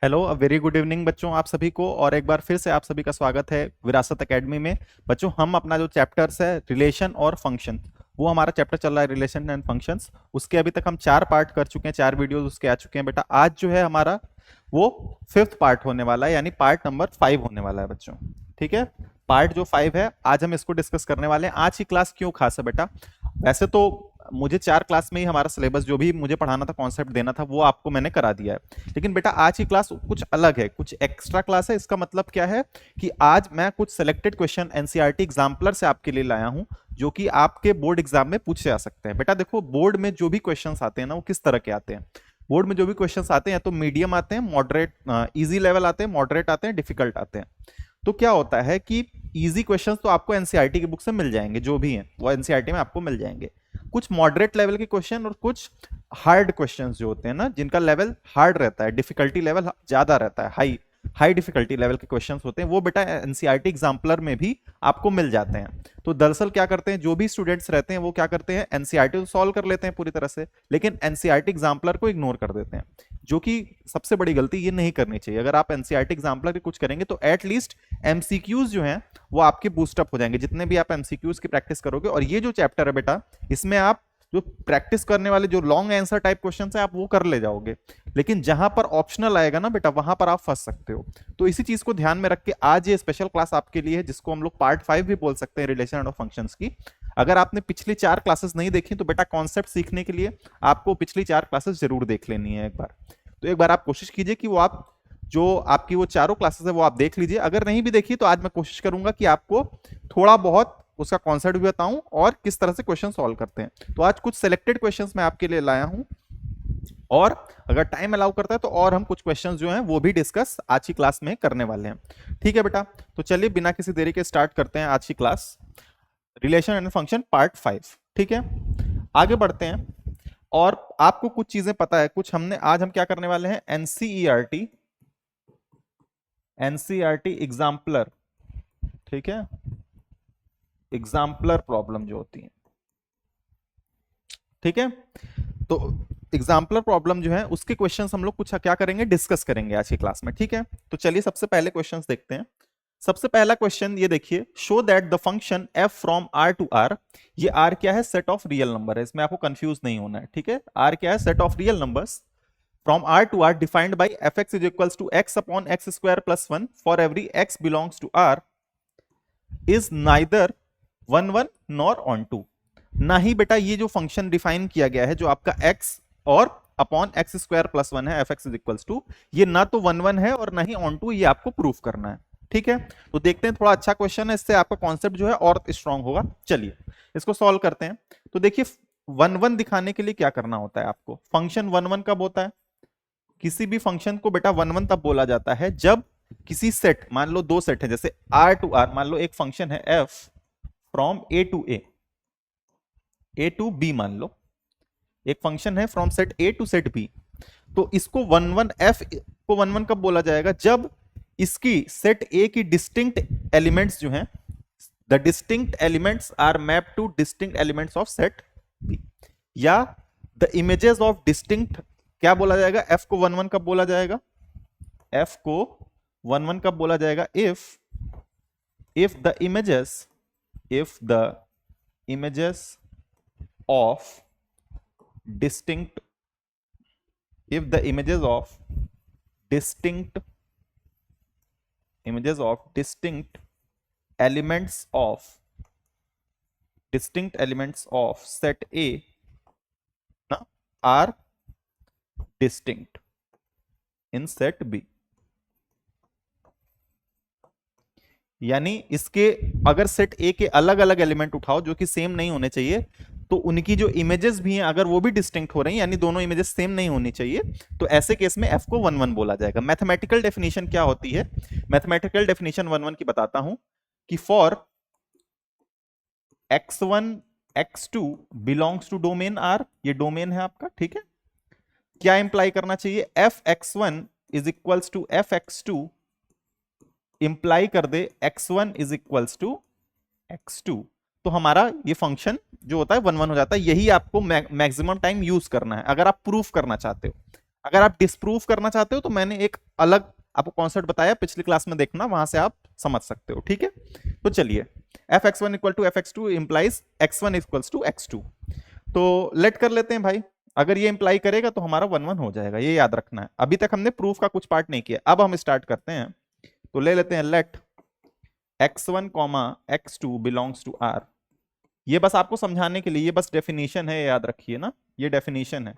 Hello, a very good evening बच्चों, आप सभी को और एक बार फिर से आप सभी का स्वागत है विरासत एकेडमी में। बच्चों, हम अपना जो चैप्टर्स है रिलेशन और फंक्शन, वो हमारा चैप्टर चल रहा है रिलेशन एंड फंक्शंस। उसके अभी तक हम 4 पार्ट कर चुके हैं, 4 वीडियोस उसके आ चुके हैं बेटा। आज जो है हमारा वो 5th पार्ट होने वाला है, यानी पार्ट नंबर 5 होने वाला है बच्चों। ठीक है, पार्ट जो 5 है आज हम इसको डिस्कस करने वाले हैं। आज की क्लास क्यों खास है बेटा? वैसे तो मुझे 4 क्लास में ही हमारा सिलेबस जो भी मुझे पढ़ाना था, कॉन्सेप्ट देना था, वो आपको मैंने करा दिया है। लेकिन बेटा आज की क्लास कुछ अलग है, कुछ एक्स्ट्रा क्लास है। इसका मतलब क्या है कि आज मैं कुछ सिलेक्टेड क्वेश्चन एनसीईआरटी एग्जाम्पलर से आपके लिए लाया हूं, जो कि आपके बोर्ड एग्जाम में पूछे जा सकते हैं। बेटा देखो, बोर्ड में जो भी क्वेश्चंस आते हैं ना, वो किस तरह के आते हैं? बोर्ड में जो भी क्वेश्चंस आते हैं, या तो मीडियम आते हैं, मॉडरेट इजी लेवल आते हैं, मॉडरेट आते हैं, डिफिकल्ट आते हैं। तो क्या होता है कि इजी क्वेश्चंस तो आपको एनसीईआरटी की बुक से मिल जाएंगे, जो भी हैं वो एनसीईआरटी में आपको मिल जाएंगे। कुछ मॉडरेट लेवल के क्वेश्चन और कुछ हार्ड क्वेश्चंस जो होते हैं ना, जिनका लेवल हार्ड रहता है, डिफिकल्टी लेवल ज्यादा रहता है, हाई हाई डिफिकल्टी लेवल के क्वेश्चंस होते हैं, वो बेटा एनसीईआरटी एग्जाम्पलर में भी आपको मिल जाते हैं। तो दरअसल क्या करते हैं, जो भी स्टूडेंट्स रहते हैं वो क्या करते हैं, एनसीईआरटी तो सॉल्व कर लेते हैं पूरी तरह से, लेकिन एनसीईआरटी एग्जाम्पलर को इग्नोर कर देते हैं, जो कि सबसे बड़ी गलती ये नहीं करनी चाहिए। अगर आप एनसीईआरटी एग्जाम्पलर के कुछ करेंगे तो एटलीस्ट एमसीक्यूज जो हैं वो आपके बूस्टअप हो जाएंगे, जितने भी आप एमसीक्यूज की प्रैक्टिस करोगे। और ये जो चैप्टर है बेटा, इसमें आप जो प्रैक्टिस करने वाले जो लॉन्ग आंसर टाइप क्वेश्चन है आप वो कर ले जाओगे, लेकिन जहां पर ऑप्शनल आएगा ना बेटा, वहां पर आप फंस सकते हो। तो इसी चीज को ध्यान में रख के आज ये स्पेशल क्लास आपके लिए है, जिसको हम लोग पार्ट 5 भी बोल सकते हैं, रिलेशन एंड फंक्शंस की। अगर आपने पिछली 4 क्लासेस नहीं देखी तो बेटा कॉन्सेप्ट सीखने के लिए आपको पिछली 4 क्लासेस जरूर देख लेनी है एक बार। तो एक बार आप कोशिश कीजिए कि वो आप जो आपकी वो चारों क्लासेस है वो आप देख लीजिए। अगर नहीं भी देखी तो आज मैं कोशिश करूंगा कि आपको थोड़ा बहुत उसका कॉन्सेप्ट भी बताऊं और किस तरह से क्वेश्चन सॉल्व करते हैं। तो आज कुछ सिलेक्टेड क्वेश्चंस मैं आपके लिए लाया हूं, और अगर टाइम अलाउ करता है तो और हम कुछ क्वेश्चंस जो हैं वो भी डिस्कस आज की क्लास में करने वाले हैं। ठीक है बेटा, तो चलिए बिना किसी देरी के स्टार्ट करते हैं आज की class, relation and function part 5। ठीक है, आगे बढ़ते हैं। और आपको कुछ चीजें पता है, कुछ हमने आज हम क्या करने वाले हैं, एनसीईआरटी एनसीईआरटी एग्जाम्पलर। ठीक है, एग्जाम्पलर प्रॉब्लम जो होती है, ठीक है। तो एग्जाम्पलर प्रॉब्लम जो है उसके क्वेश्चंस हम लोग कुछ क्या करेंगे, डिस्कस करेंगे आज की क्लास में। ठीक है, तो चलिए सबसे पहले क्वेश्चंस देखते हैं। सबसे पहला क्वेश्चन ये देखिए, show that the function f from r to r, ये r क्या है, सेट ऑफ रियल नंबर है, इसमें आपको कंफ्यूज नहीं होना है। ठीक है, r क्या है, set of real numbers from r to r defined by fx is equals to x upon x square plus 1 for every x belongs to r is neither 1 1 nor onto. ना ही बेटा ये जो function define किया गया है, जो आपका x और अपॉन एक्स स्क्वायर प्लस 1 है, F X is equals to, ये ना तो 1 1 है और ना ही ऑन टू, ये आपको प्रूफ करना है। ठीक है, तो देखते हैं, थोड़ा अच्छा क्वेश्चन है, इससे आपका कॉन्सेप्ट जो है और स्ट्रांग होगा। चलिए इसको सॉल्व करते हैं। तो देखिए 1 1 दिखाने के लिए क्या करना होता है आपको, फंक्शन 1 1 कब होता है, किसी भी फंक्शन को बेटा 1 1 तब बोला जाता है जब किसी सेट, मान लो 2 सेट है, जैसे r टू r, मान लो एक फंक्शन है f from A to B, मान लो एक फंक्शन है from set A to set B. तो इसको 1 1 f को 1 1 कब बोला जाएगा, जब इसकी सेट ए की डिस्टिंक्ट एलिमेंट्स जो हैं, the distinct elements are map to distinct elements of set B, या द इमेजेस ऑफ डिस्टिंक्ट, क्या बोला जाएगा, f को 1 1 कब बोला जाएगा, f को 1 1 कब बोला जाएगा, if the images of distinct if the images of distinct elements of set A na, are distinct in set B। यानी इसके अगर सेट ए के अलग अलग एलिमेंट उठाओ जो कि सेम नहीं होने चाहिए, तो उनकी जो इमेजेस भी हैं अगर वो भी डिस्टिंक्ट हो रही हैं, यानी दोनों इमेजेस सेम नहीं होनी चाहिए, तो ऐसे केस में f को 1 1 बोला जाएगा। मैथमेटिकल डेफिनेशन क्या होती है, मैथमेटिकल डेफिनेशन 1 1 की बताता हूं कि for x1 x2 belongs to domain r, ये डोमेन है आपका। ठीक है, क्या इंप्लाई करना चाहिए, f(x1) is equals to f(x2) imply कर दे x1 is equals to x2। तो हमारा ये फंक्शन जो होता है 1 1 हो जाता है। यही आपको मैक्सिमम टाइम यूज करना है अगर आप प्रूफ करना चाहते हो। अगर आप डिस्प्रूव करना चाहते हो तो मैंने एक अलग आपको कॉन्सेप्ट बताया, पिछली क्लास में देखना, वहां से आप समझ सकते हो। ठीक है, तो चलिए, F x one equal to F X two implies X one equals to X two. तो लेट कर लेते हैं भाई, अगर ये इंप्लाई करेगा तो हमारा वन वन हो जाएगा, ये याद रखना है। अभी तक हमने प्रूफ का कुछ पार्ट नहीं किया, अब हम स्टार्ट करते हैं। तो ले लेते हैं let X one comma X two belongs to R. ये बस आपको समझाने के लिए, ये बस डेफिनेशन है, याद रखिए ना, ये डेफिनेशन है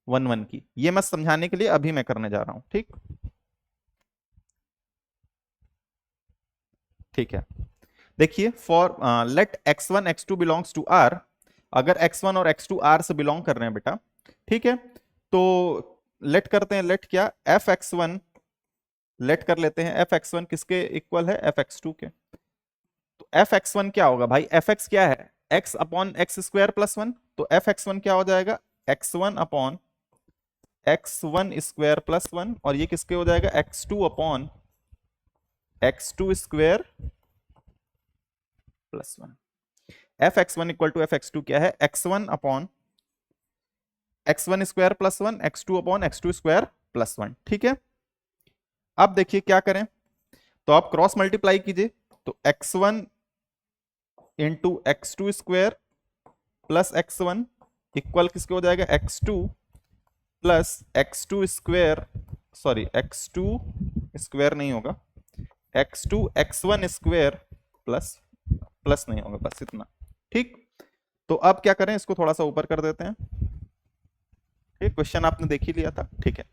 वन वन की, ये मैं समझाने के लिए अभी मैं करने जा रहा हूं। ठीक, ठीक है। देखिए, for let X one x two belongs to R, अगर एक्स वन और एक्स टू आर से बिलोंग कर रहे हैं बेटा, ठीक है, तो लेट करते हैं, लेट क्या, एफ एक्स वन, लेट कर लेते हैं एफ एक्स वन किसके इक्वल है, एफ एक्स टू के। तो एफ एक्स वन क्या होगा भाई, एफ एक्स क्या है, X upon X square plus one, तो एफ एक्स वन क्या हो जाएगा, x one upon x one square plus one, और ये किसके हो जाएगा, x two upon X two square plus one. F x one equal to F X two क्या है, x one upon x one square plus one, x two upon X two square plus one. ठीक है, अब देखिए क्या करें, तो आप क्रॉस मल्टीप्लाई कीजिए, तो x one into x two square plus x one equal किसके हो जाएगा, x two plus x two square, sorry x two square नहीं होगा, x two x one square plus, plus नहीं होगा, बस इतना। ठीक, तो अब क्या करें, इसको थोड़ा सा ऊपर कर देते हैं। ठीक, क्वेश्चन आपने देख ही लिया था। ठीक है,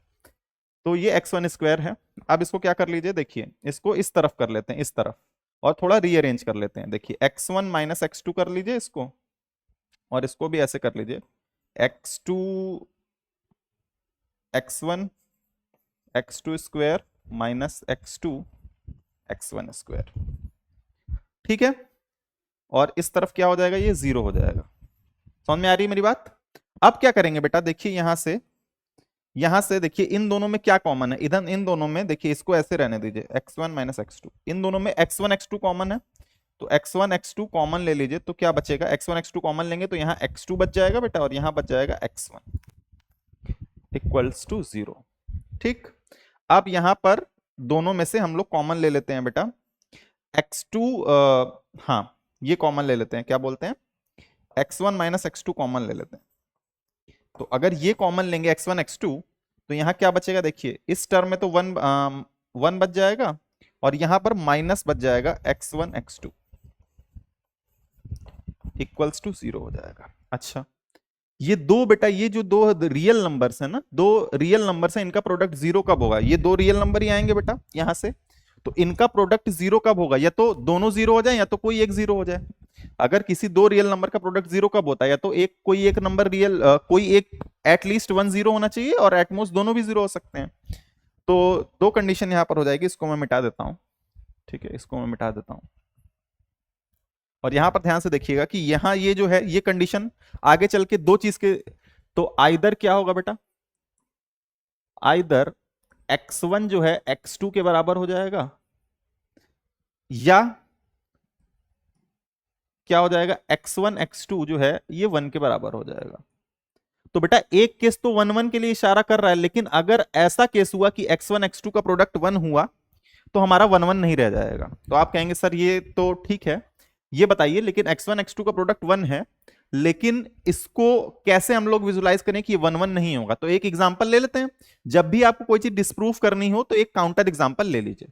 तो ये एक्स वन स्क्वायर है, अब इसको क्या कर लीजिए, देखिए इसको इस तरफ कर लेते हैं, इस तरफ, और थोड़ा रीअरेंज कर लेते हैं। देखिए x one minus x two कर लीजिए इसको, और इसको भी ऐसे कर लीजिए, x two x one x two square minus x two x one square. ठीक है, और इस तरफ क्या हो जाएगा, ये जीरो हो जाएगा। समझ में आ रही है मेरी बात। अब क्या करेंगे बेटा, देखिए यहां से देखिए इन दोनों में क्या कॉमन है, इधर इन दोनों में देखिए, इसको ऐसे रहने दीजिए, x one minus x two, इन दोनों में x one x two common है, तो x one x two common ले लीजिए, तो क्या बचेगा, x one x two common लेंगे तो यहाँ एक्स टू बच जाएगा बेटा, और यहाँ बच जाएगा x one equals to zero. ठीक, अब यहां पर दोनों में से हम लोग कॉमन ले लेते हैं बेटा, एक्स टू, हाँ ये कॉमन ले लेते हैं, क्या बोलते हैं, x one minus x two common ले लेते हैं। तो अगर ये कॉमन लेंगे एक्स वन एक्स टू, तो यहाँ क्या बचेगा, देखिए इस टर्म में तो वन वन बच जाएगा, और यहां पर माइनस बच जाएगा x one x two equals to zero हो जाएगा। अच्छा, ये दो बेटा, ये जो दो रियल नंबर्स है ना, दो रियल नंबर्स है, इनका प्रोडक्ट जीरो कब होगा, ये दो रियल नंबर ही आएंगे बेटा यहां से, तो इनका प्रोडक्ट जीरो कब होगा, या तो दोनों जीरो हो जाए या तो कोई एक जीरो हो जाए। अगर किसी दो रियल नंबर का प्रोडक्ट जीरो कब होता है, या तो एक कोई एक नंबर रियल, कोई एक एटलीस्ट वन जीरो होना चाहिए, और एटमोस्ट दोनों भी जीरो हो सकते हैं। तो दो कंडीशन यहां पर हो जाएगी, इसको मैं मिटा देता हूं। ठीक है, इसको मैं मिटा देता हूं, और यहां पर ध्यान से देखिएगा कि यहां ये जो है, ये कंडीशन आगे चल के दो चीज के, तो आइदर क्या होगा बेटा, आइदर x1 जो है x2 के बराबर हो जाएगा, या क्या हो जाएगा, x1 x2 जो है ये 1 के बराबर हो जाएगा। तो बेटा एक केस तो 1 1 के लिए इशारा कर रहा है, लेकिन अगर ऐसा केस हुआ कि x1 x2 का प्रोडक्ट 1 हुआ, तो हमारा 1 1 नहीं रह जाएगा। तो आप कहेंगे सर ये तो ठीक है, ये बताइए, लेकिन x1 x2 का प्रोडक्ट 1 है, लेकिन इसको कैसे हम लोग विजुलाइज करें कि 1 1 नहीं होगा। तो एक एग्जांपल ले लेते हैं, जब भी आपको कोई चीज डिस्प्रूव करनी हो तो एक काउंटर एग्जांपल ले लीजिए।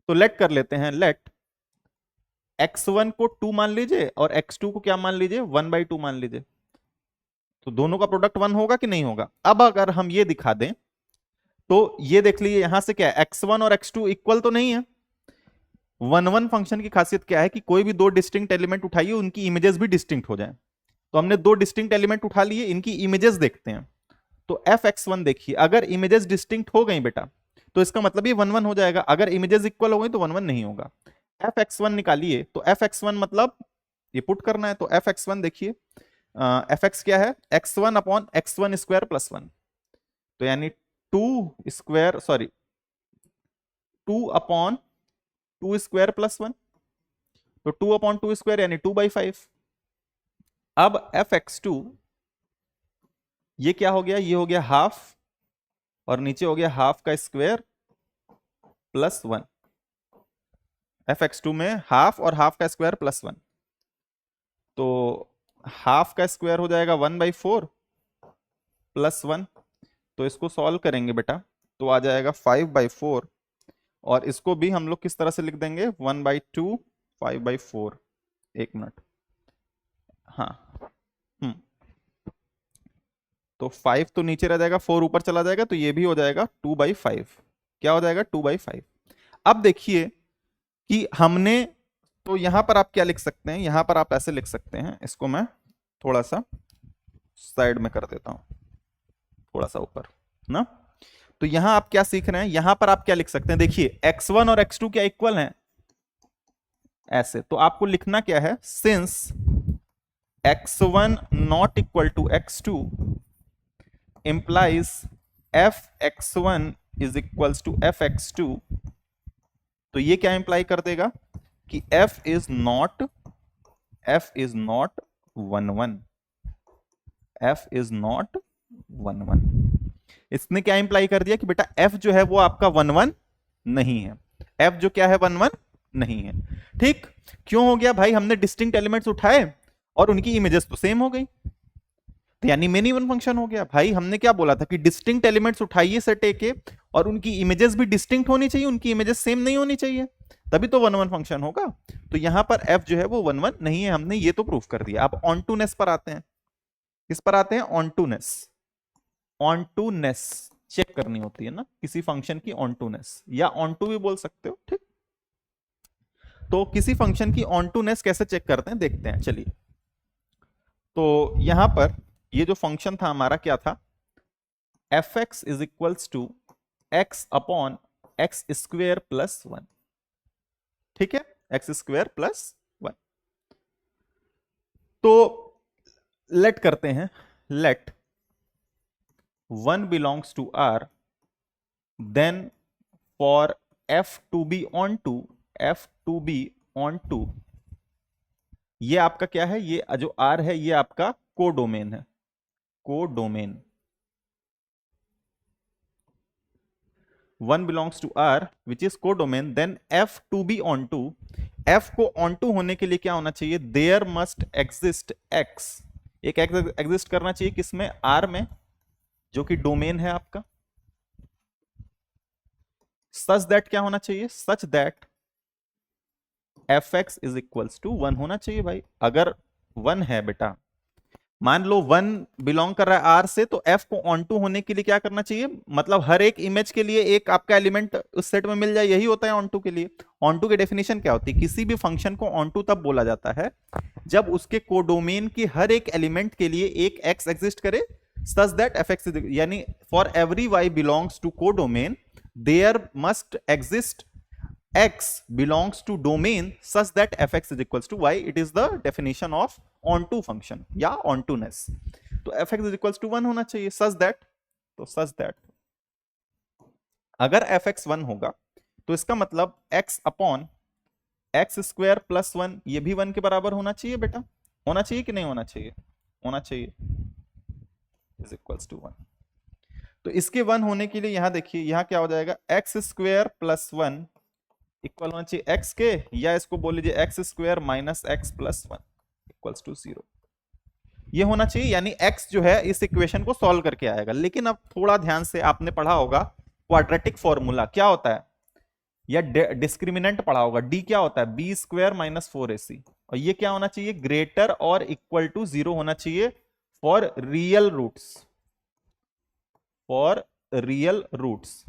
तो लेट कर लेते हैं, लेट x1 को 2 मान लीजिए, और x2 को क्या मान लीजिए, 1/2 मान लीजिए। तो दोनों का प्रोडक्ट 1 होगा कि नहीं होगा। अब अगर हम ये दिखा दें, तो ये देख लीजिए यहां से क्या है, x1 और x2 इक्वल तो नहीं है। 1 1 फंक्शन की खासियत क्या है कि कोई भी दो डिस्टिंक्ट एलिमेंट उठाइए, उनकी इमेजेस भी डिस्टिंक्ट हो जाए। तो हमने दो डिस्टिंक्ट एलिमेंट उठा लिए, इनकी इमेजेस देखते हैं। तो एफ एक्स वन देखिए, अगर इमेजेस डिस्टिंक्ट हो गई बेटा, तो इसका मतलब ये 1 1 हो जाएगा। अगर इमेजेस इक्वल हो गई तो 1 1 नहीं होगा। एफ एक्स वन निकालिए, तो एफ एक्स वन मतलब ये पुट करना है, तो एफ एक्स वन देखिए, एफ एक्स क्या है, x one upon x one square plus one, तो यानी two square, sorry two upon two square plus one, तो टू अपॉन टू स्क्वायर यानी 2/5। अब एफ एक्स टू ये क्या हो गया, ये हो गया हाफ और नीचे हो गया हाफ का स्क्वायर प्लस 1। fx2 में हाफ और हाफ का स्क्वायर प्लस 1, तो हाफ का स्क्वायर हो जाएगा 1/4 प्लस 1। तो इसको सॉल्व करेंगे बेटा, तो आ जाएगा 5/4, और इसको भी हम लोग किस तरह से लिख देंगे, 1/2 5/4। एक मिनट, हाँ, हम्म, तो 5 तो नीचे रह जाएगा, 4 ऊपर चला जाएगा, तो ये भी हो जाएगा 2/5। क्या हो जाएगा, 2/5। अब देखिए कि हमने, तो यहां पर आप क्या लिख सकते हैं, यहां पर आप ऐसे लिख सकते हैं, इसको मैं थोड़ा सा साइड में कर देता हूं, थोड़ा सा ऊपर ना। तो यहां आप क्या सीख रहे हैं, यहां पर आप क्या लिख सकते हैं, देखिए x1 और x2 क्या इक्वल हैं, ऐसे। तो आपको लिखना क्या है, since x1 not equal to x2 implies fx1 is equals to fx2। तो ये क्या इंप्लाई कर देगा कि f is not 1 1, f is not 1 1। इसने क्या इंप्लाई कर दिया कि बेटा f जो है वो आपका 1 1 नहीं है, f जो क्या है 1 1 नहीं है। ठीक, क्यों हो गया भाई, हमने डिस्टिंक्ट एलिमेंट्स उठाए और उनकी इमेजेस तो सेम हो गई, तो यानी मेनी वन फंक्शन हो गया। भाई हमने क्या बोला था कि डिस्टिंक्ट एलिमेंट्स उठाइए सेट ए के, और उनकी इमेजेस भी डिस्टिंक्ट होनी चाहिए, उनकी इमेजेस सेम नहीं होनी चाहिए, तभी तो 1 1 फंक्शन होगा। तो यहां पर f जो है वो 1 1 नहीं है, हमने ये तो प्रूफ कर दिया। अब ऑनटूनेस पर आते हैं, किस पर आते हैं, ऑनटूनेस। ऑनटूनेस चेक करनी होती है ना किसी फंक्शन की, ऑनटूनेस या ऑनटू भी बोल सकते हो, ठीक। तो किसी फंक्शन की ऑनटूनेस कैसे चेक करते हैं, देखते हैं, चलिए। तो यहां पर ये जो फंक्शन था हमारा क्या था, fx is equals to x upon x square plus 1, ठीक है, एक्स स्क्वेयर प्लस 1। तो लेट करते हैं, let 1 belongs to R, then for f to be onto, f to be onto, ये आपका क्या है, ये जो R है ये आपका कोडोमेन है, codomain. 1 belongs to R which is codomain, then f to be onto, f को onto होने के लिए क्या होना चाहिए, there must exist x, एक x एग्जिस्ट करना चाहिए किसमें, R में, जो कि डोमेन है आपका। सच दैट क्या होना चाहिए, such that fx is equals to 1 होना चाहिए भाई। अगर 1 है बेटा, मान लो 1 बिलोंग कर रहा है आर से, तो एफ को ऑन टू होने के लिए क्या करना चाहिए, मतलब हर एक इमेज के लिए एक आपका एलिमेंट उस सेट में मिल जाए, यही होता है ऑन टू के लिए। ऑन टू की डेफिनेशन क्या होती है, किसी भी फंक्शन को ऑन टू तब बोला जाता है जब उसके कोडोमेन के हर एक एलिमेंट के लिए एक एक्स एग्जिस्ट करे, सच दैट एफ एक्स, यानी for every y belongs to codomain there must exist x belongs to domain such that fx is equals to y. It is the definition of onto function या ontoness। तो fx is equals to 1 होना चाहिए, such that, तो such that अगर fx 1 होगा तो इसका मतलब x upon X square plus 1 ये भी 1 के बराबर होना चाहिए बेटा, होना चाहिए कि नहीं होना चाहिए, होना चाहिए, is equals to 1। तो इसके 1 होने के लिए यहां देखिए, यहां क्या हो जाएगा, एक्स स्क्वायर प्लस 1 इक्वल होना चाहिए x के, या इसको बोल लीजिए x square minus x plus 1 equals to 0, ये होना चाहिए। यानी x जो है इस इक्वेशन को सॉल्व करके आएगा। लेकिन अब थोड़ा ध्यान से, आपने पढ़ा होगा क्वाड्रेटिक फॉर्मूला क्या होता है, या डिस्क्रिमिनेंट पढ़ा होगा, d क्या होता है, बी स्क्वायर माइनस 4ac, और ये क्या होना चाहिए, ग्रेटर और इक्वल टू 0 होना चाहिए for real roots, for real roots.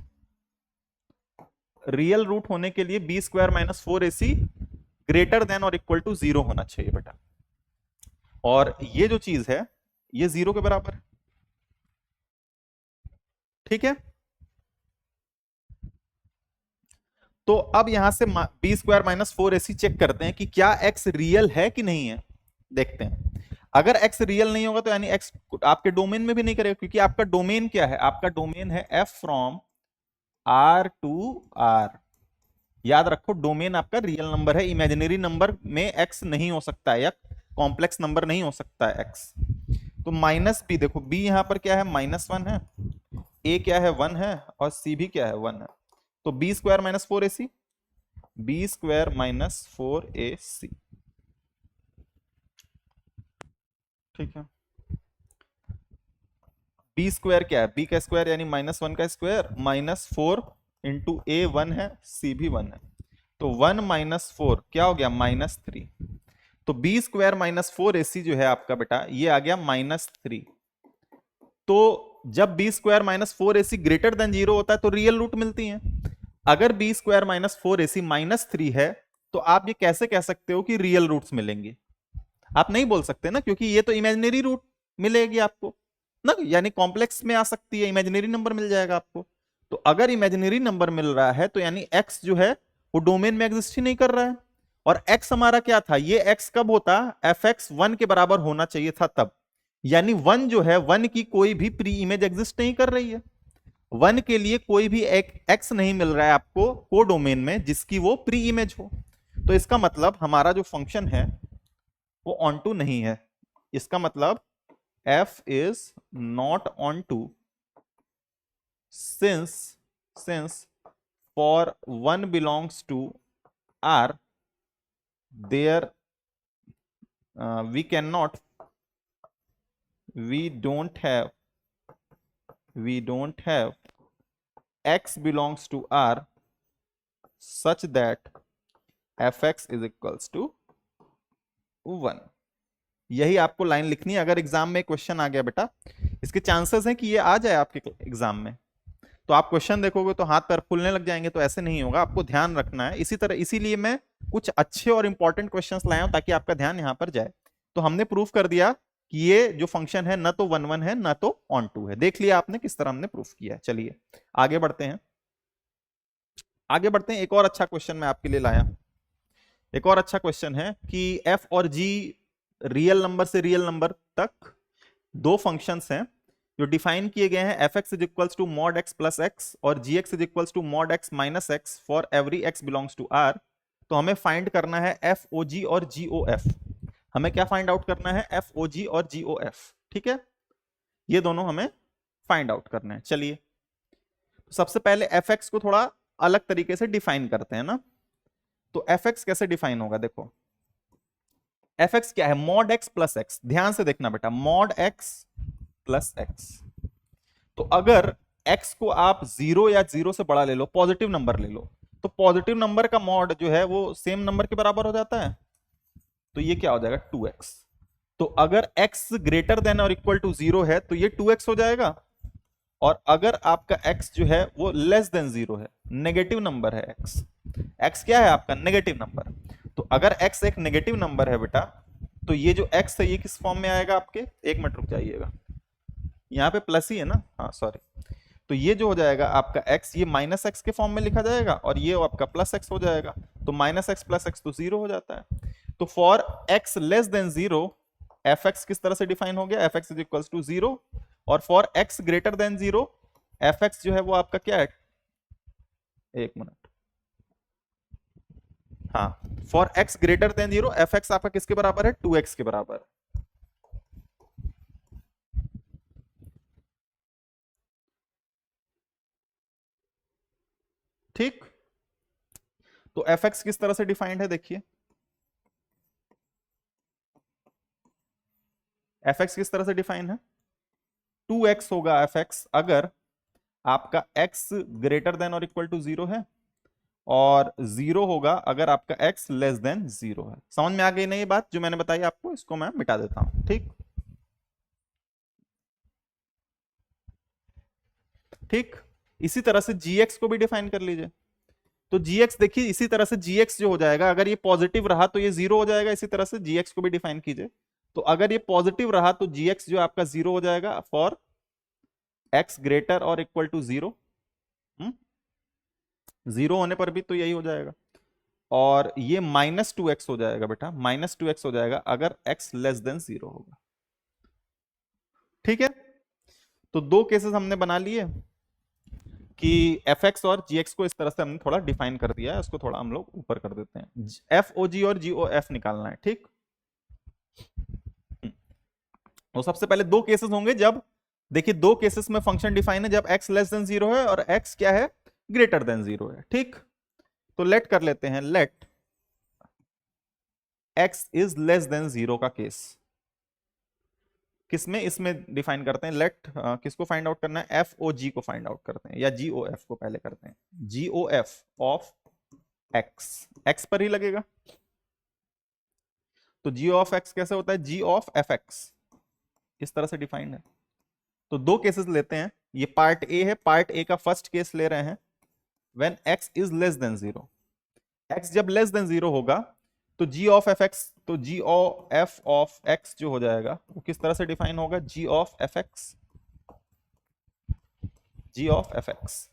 Real root होने के लिए b square minus 4ac greater than और इक्वल टू 0 होना चाहिए बेटा, और ये जो चीज है ये 0 के बराबर है, ठीक है। तो अब यहां से B square minus 4ac check करते हैं कि क्या x रियल है कि नहीं है, देखते हैं। अगर x रियल नहीं होगा तो यानी x आपके डोमेन में भी नहीं करेगा, क्योंकि आपका डोमेन क्या है, आपका डोमेन है f from R to R। याद रखो डोमेन आपका रियल नंबर है, इमेजिनरी नंबर में x नहीं हो सकता है, या कॉम्प्लेक्स नंबर नहीं हो सकता है x। तो माइनस बी, देखो b यहां पर क्या है, -1 है, ए क्या है 1 है और सी भी क्या है 1 है, तो b square minus 4ac, b square minus 4ac। ठीक है, बी स्क्वायर क्या है, बी का स्क्वायर यानी -1 का स्क्वायर, -4 इंटू ए 1 है, सी भी 1 है, तो 1 माइनस 4 क्या हो गया -3। तो बी स्क्वायर माइनस 4ac जो है आपका बेटा ये आ गया -3। तो जब b square minus 4ac greater than 0 होता है तो रियल रूट मिलती है। अगर बी स्क्वायर माइनस 4ac -3 है तो आप ये कैसे कह सकते हो कि रियल रूट्स मिलेंगे? आप नहीं बोल सकते ना, क्योंकि ये तो इमेजिनरी रूट मिलेगी आपको ना, यानी कॉम्प्लेक्स में आ सकती है, इमेजिनरी नंबर मिल जाएगा आपको। तो अगर इमेजिनरी नंबर मिल रहा है तो यानी x जो है वो डोमेन में एग्जिस्ट ही नहीं कर रहा है। और x हमारा क्या था, ये x कब होता, fx 1 के बराबर होना चाहिए था तब, यानी 1 जो है 1 की कोई भी प्री इमेज एग्जिस्ट नहीं कर रही है। 1 के लिए कोई भी एक x नहीं मिल रहा है आपको को डोमेन में जिसकी वो प्री इमेज हो। तो इसका मतलब हमारा जो फंक्शन है वो ऑन टू नहीं है। इसका मतलब f is not on to since for 1 belongs to R there we don't have x belongs to R such that fx is equals to 1। यही आपको लाइन लिखनी है अगर एग्जाम में क्वेश्चन आ गया बेटा। इसके चांसेस हैं कि ये आ जाए आपके एग्जाम में, तो आप क्वेश्चन देखोगे तो हाथ पैर फूलने लग जाएंगे, तो ऐसे नहीं होगा, आपको ध्यान रखना है इसी तरह। इसीलिए मैं कुछ अच्छे और इंपॉर्टेंट क्वेश्चंस लाया हूं ताकि आपका ध्यान यहां पर जाए। तो हमने प्रूफ कर दिया कि ये जो फंक्शन है ना तो 1 1 है ना तो ऑन टू है। देख लिया आपने किस तरह हमने प्रूफ किया है। चलिए आगे बढ़ते हैं, आगे बढ़ते हैं। एक और अच्छा क्वेश्चन मैं आपके लिए लाया। एक और अच्छा क्वेश्चन है कि f और g रियल नंबर से रियल नंबर तक दो फंक्शंस हैं जो डिफाइन किए गए हैं, fx is equals to mod x plus x और gx is equals to mod x minus x for every x belongs to r। तो हमें फाइंड करना है FOG और GOF। हमें क्या फाइंड आउट करना है, FOG और GOF। ठीक है, ये दोनों हमें फाइंड आउट करना है। चलिए तो सबसे पहले fx को थोड़ा अलग तरीके से डिफाइन करते हैं ना। तो fx कैसे डिफाइन होगा, देखो fx क्या है, मॉड x प्लस एक्स। ध्यान से देखना बेटा, मॉड x प्लस एक्स। तो अगर x को आप 0 या 0 से बड़ा ले लो, पॉजिटिव नंबर ले लो, तो पॉजिटिव नंबर का मॉड जो है वो सेम नंबर के बराबर हो जाता है, तो ये क्या हो जाएगा 2x। तो अगर x ग्रेटर देन और इक्वल टू 0 है तो ये 2x हो जाएगा। और अगर आपका x जो है वो लेस देन 0 है, नेगेटिव नंबर है x क्या है आपका, नेगेटिव नंबर। तो अगर x एक नेगेटिव नंबर है बेटा, तो ये जो x है ये किस फॉर्म में आएगा आपके, एक मिनट रुक जाइएगा, यहाँ पे प्लस ही है ना, हाँ सॉरी। तो ये जो हो जाएगा आपका x, ये माइनस एक्स के फॉर्म में लिखा जाएगा और ये आपका प्लस एक्स हो जाएगा। तो माइनस एक्स प्लस एक्स तो 0 हो जाता है। तो for x less than 0 fx किस तरह से डिफाइन हो गया, fx इज इक्वल्स टू 0। और for x greater than 0 fx जो है वो आपका क्या है, एक मिनट, हाँ, for x greater than 0 fx आपका किसके बराबर है, 2x के बराबर। ठीक, तो fx किस तरह से डिफाइंड है, देखिए fx किस तरह से डिफाइन है, 2x होगा fx अगर आपका x ग्रेटर देन और इक्वल टू 0 है, और 0 होगा अगर आपका x लेस देन 0 है। समझ में आ गई ना ये बात जो मैंने बताई आपको, इसको मैं मिटा देता हूं। ठीक ठीक, इसी तरह से gx को भी डिफाइन कर लीजिए। तो gx देखिए इसी तरह से gx जो हो जाएगा, अगर ये पॉजिटिव रहा तो ये 0 हो जाएगा। इसी तरह से gx को भी डिफाइन कीजिए, तो अगर ये पॉजिटिव रहा तो gx जो आपका 0 हो जाएगा फॉर x ग्रेटर और इक्वल टू 0। 0 होने पर भी तो यही हो जाएगा। और ये -2x हो जाएगा बेटा, -2x हो जाएगा अगर x लेस देन 0 होगा। ठीक है, तो दो केसेस हमने बना लिए कि fx और gx को इस तरह से हमने थोड़ा डिफाइन कर दिया है। उसको थोड़ा हम लोग ऊपर कर देते हैं, FOG और GOF निकालना है। ठीक, तो सबसे पहले दो केसेस होंगे जब देखिए दो केसेस में फंक्शन डिफाइन है, जब x लेस देन 0 है और x क्या है, ग्रेटर देन 0 है। ठीक, तो लेट कर लेते हैं, let x is less than 0 का केस किसमें, इसमें डिफाइन करते हैं। लेट किसको फाइंड आउट करना है, एफ ओ जी को फाइंड आउट करते हैं, या जी ओ एफ को पहले करते हैं। G o f of x, x पर ही लगेगा, तो जी ऑफ एक्स कैसे होता है, जी ऑफ एफ एक्स, इस तरह से डिफाइंड है। तो दो केसेस लेते हैं, ये पार्ट ए है, पार्ट ए का फर्स्ट केस ले रहे हैं, when x is less than 0। x जब लेस देन 0 होगा तो g ऑफ एफ एक्स, तो g o f of x जो हो जाएगा वो किस तरह से डिफाइन होगा, g of f x, g of f x.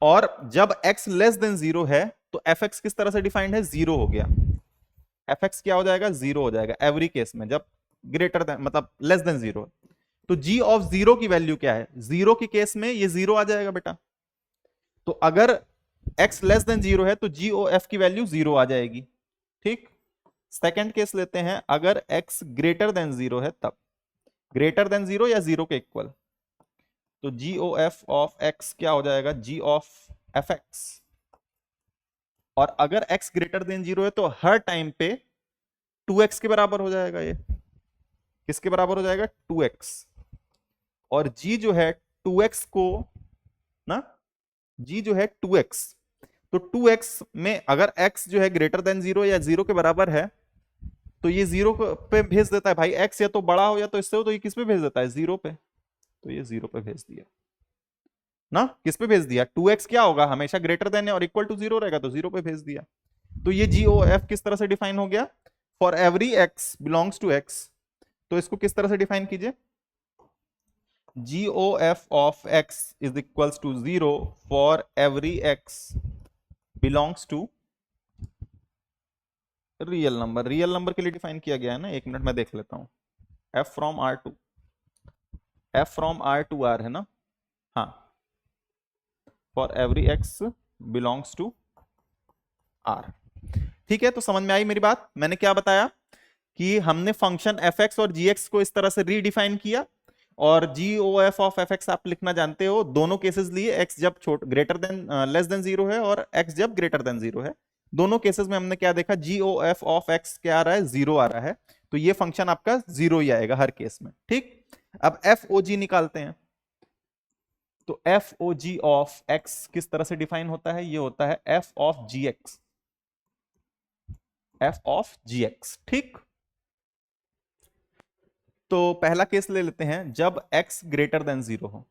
और जब x लेस देन 0 है तो एफ एक्स किस तरह से डिफाइंड है, 0 हो गया, एफ एक्स क्या हो जाएगा, 0 हो जाएगा एवरी केस में, जब ग्रेटर देन मतलब लेस देन 0। तो g ऑफ 0 की वैल्यू क्या है, 0 के केस में ये 0 आ जाएगा बेटा। तो अगर x लेस देन 0 है तो जी ओ एफ की वैल्यू 0 आ जाएगी। ठीक, सेकंड केस लेते हैं, अगर x ग्रेटर देन 0 है तब, ग्रेटर देन 0 या 0 के इक्वल, तो जी ओ एफ ऑफ x क्या हो जाएगा, g ऑफ एफ एक्स। और अगर x ग्रेटर देन 0 है तो हर टाइम पे 2x के बराबर हो जाएगा, ये किसके बराबर हो जाएगा, 2x। और g जो है 2x को ना, g जो है 2x, तो 2x में अगर x जो है ग्रेटर देन 0 या 0 के बराबर है तो ये 0 पे भेज देता है भाई, x या तो बड़ा हो या तो इससे हो, तो ये किस पे भेज देता है, 0 पे, तो ये 0 पे भेज दिया ना, किस पे भेज दिया, 2x क्या होगा, हमेशा ग्रेटर देन और इक्वल टू 0 रहेगा, तो 0 पे भेज दिया। तो ये जी ओ एफ किस तरह से डिफाइन हो गया, for every x belongs to x। तो इसको किस तरह से डिफाइन कीजिए, g o f of x is equals to 0 for every x belongs to real number. Real number के लिए डिफाइन किया गया है ना, एक मिनट में देख लेता हूं, f from r to, f from r to r है ना, हाँ, for every x belongs to r। ठीक है, तो समझ में आई मेरी बात, मैंने क्या बताया कि हमने फंक्शन fx और gx को इस तरह से रीडिफाइन किया, और g o f of f x आप लिखना जानते हो, दोनों केसेस लिए, x जब ग्रेटर देन लेस देन 0 है और x जब ग्रेटर देन 0 है, दोनों केसेस में हमने क्या देखा, जी ओ एफ ऑफ एक्स क्या आ रहा है, 0 आ रहा है, तो ये फंक्शन आपका 0 ही आएगा हर केस में। ठीक, अब एफ ओ जी निकालते हैं, तो f o g of x किस तरह से डिफाइन होता है, ये होता है f of g x, f of g x. ठीक, तो पहला केस ले लेते हैं, जब x ग्रेटर देन 0 हो,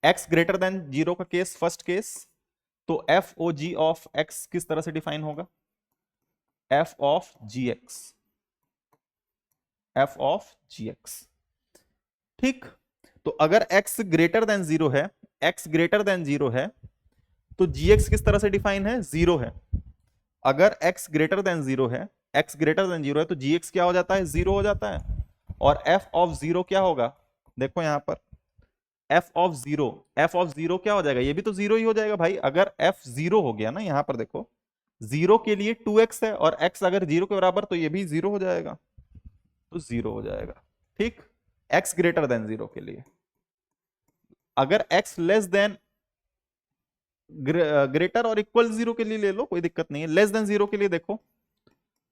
x ग्रेटर देन 0 का केस फर्स्ट केस, तो f o g of x किस तरह से डिफाइन होगा, f of g x, f of g x. ठीक, तो अगर x ग्रेटर देन 0 है, x ग्रेटर देन 0 है तो gx किस तरह से डिफाइन है, 0 है। अगर x ग्रेटर देन 0 है, x ग्रेटर देन 0 है तो gx क्या हो जाता है, 0 हो जाता है। और f ऑफ 0 क्या होगा, देखो यहां पर f ऑफ 0, f ऑफ 0 क्या हो जाएगा, ये भी तो 0 ही हो जाएगा भाई, अगर f 0 हो गया ना, यहां पर देखो 0 के लिए 2x है, और x अगर 0 के बराबर तो ये भी 0 हो जाएगा, तो 0 हो जाएगा। ठीक, x ग्रेटर देन 0 के लिए। अगर x लेस देन ग्रेटर और इक्वल 0 के लिए ले लो, कोई दिक्कत नहीं है, लेस देन 0 के लिए देखो,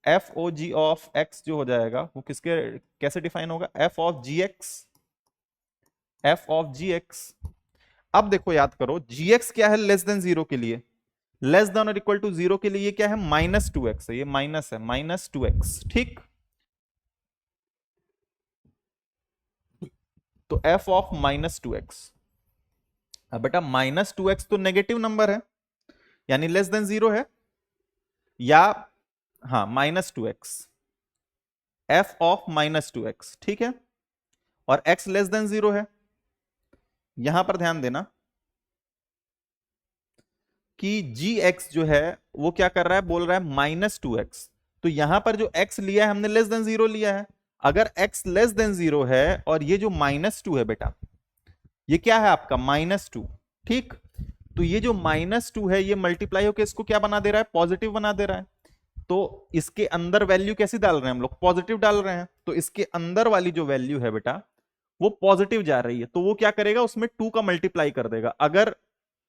f o g of x जो हो जाएगा वो किसके कैसे डिफाइन होगा, f of g x, f of g x. अब देखो याद करो, जी एक्स क्या है लेस देन 0 के लिए, लेस देन और इक्वल टू 0 के लिए ये क्या है, माइनस 2x है, ये माइनस है, माइनस 2x। ठीक, तो एफ ऑफ माइनस 2x। अब बेटा माइनस 2x तो नेगेटिव नंबर है, यानी लेस देन 0 है, या हाँ minus 2x, F of minus 2x। ठीक है, और x लेस देन 0 है, यहां पर ध्यान देना कि gx जो है वो क्या कर रहा है, बोल रहा है माइनस 2x, तो यहां पर जो x लिया है हमने लेस देन 0 लिया है। अगर x लेस देन 0 है और ये जो माइनस 2 है बेटा, ये क्या है आपका माइनस 2। ठीक, तो ये जो माइनस 2 है ये मल्टीप्लाई होकर इसको क्या बना दे रहा है, पॉजिटिव बना दे रहा है। तो इसके अंदर वैल्यू कैसी डाल रहे हैं हम लोग, पॉजिटिव डाल रहे हैं, तो इसके अंदर वाली जो वैल्यू है बेटा वो पॉजिटिव जा रही है, तो वो क्या करेगा, उसमें 2 का मल्टीप्लाई कर देगा। अगर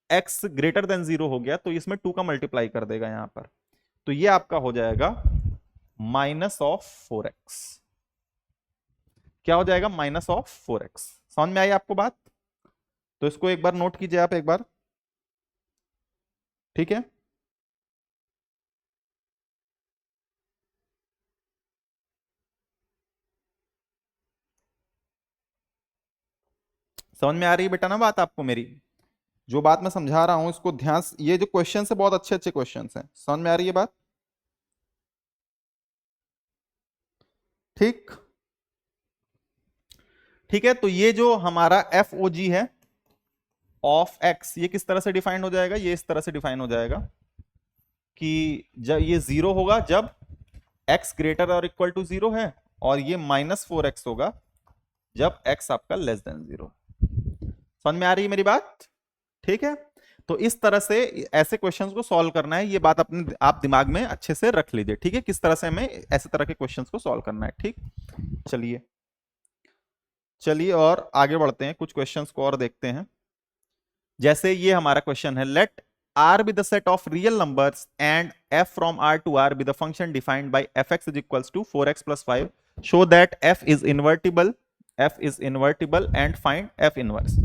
x ग्रेटर देन 0 हो गया तो इसमें 2 का मल्टीप्लाई कर देगा यहां पर। तो ये आपका हो जाएगा -4x। क्या हो जाएगा, -4x। समझ में आई आपको बात? तो इसको एक बार नोट कीजिए आप एक बार, ठीक है। समझ में आ रही है बेटा ना बात आपको मेरी? जो बात मैं समझा रहा हूं इसको ध्यान से, ये जो क्वेश्चन है बहुत अच्छे अच्छे क्वेश्चन हैं। समझ में आ रही है बात? ठीक, ठीक है। तो ये जो हमारा एफ ओ जी है ऑफ एक्स, ये किस तरह से डिफाइन हो जाएगा, ये इस तरह से डिफाइन हो जाएगा कि जब ये 0 होगा जब x ग्रेटर और इक्वल टू 0 है, और ये -4x होगा जब x आपका लेस देन 0। समझ में आ रही है मेरी बात? ठीक है। तो इस तरह से ऐसे क्वेश्चंस को सॉल्व करना है, ये बात अपने आप दिमाग में अच्छे से रख लीजिए, ठीक है, किस तरह से हमें ऐसे तरह के क्वेश्चंस को सॉल्व करना है। ठीक, चलिए चलिए और आगे बढ़ते हैं, कुछ क्वेश्चंस को और देखते हैं। जैसे ये हमारा क्वेश्चन है, late R be the set of real numbers and f from R to R be the function defined by fx is equals to 4x plus 5. Show that f is invertible and find f inverse.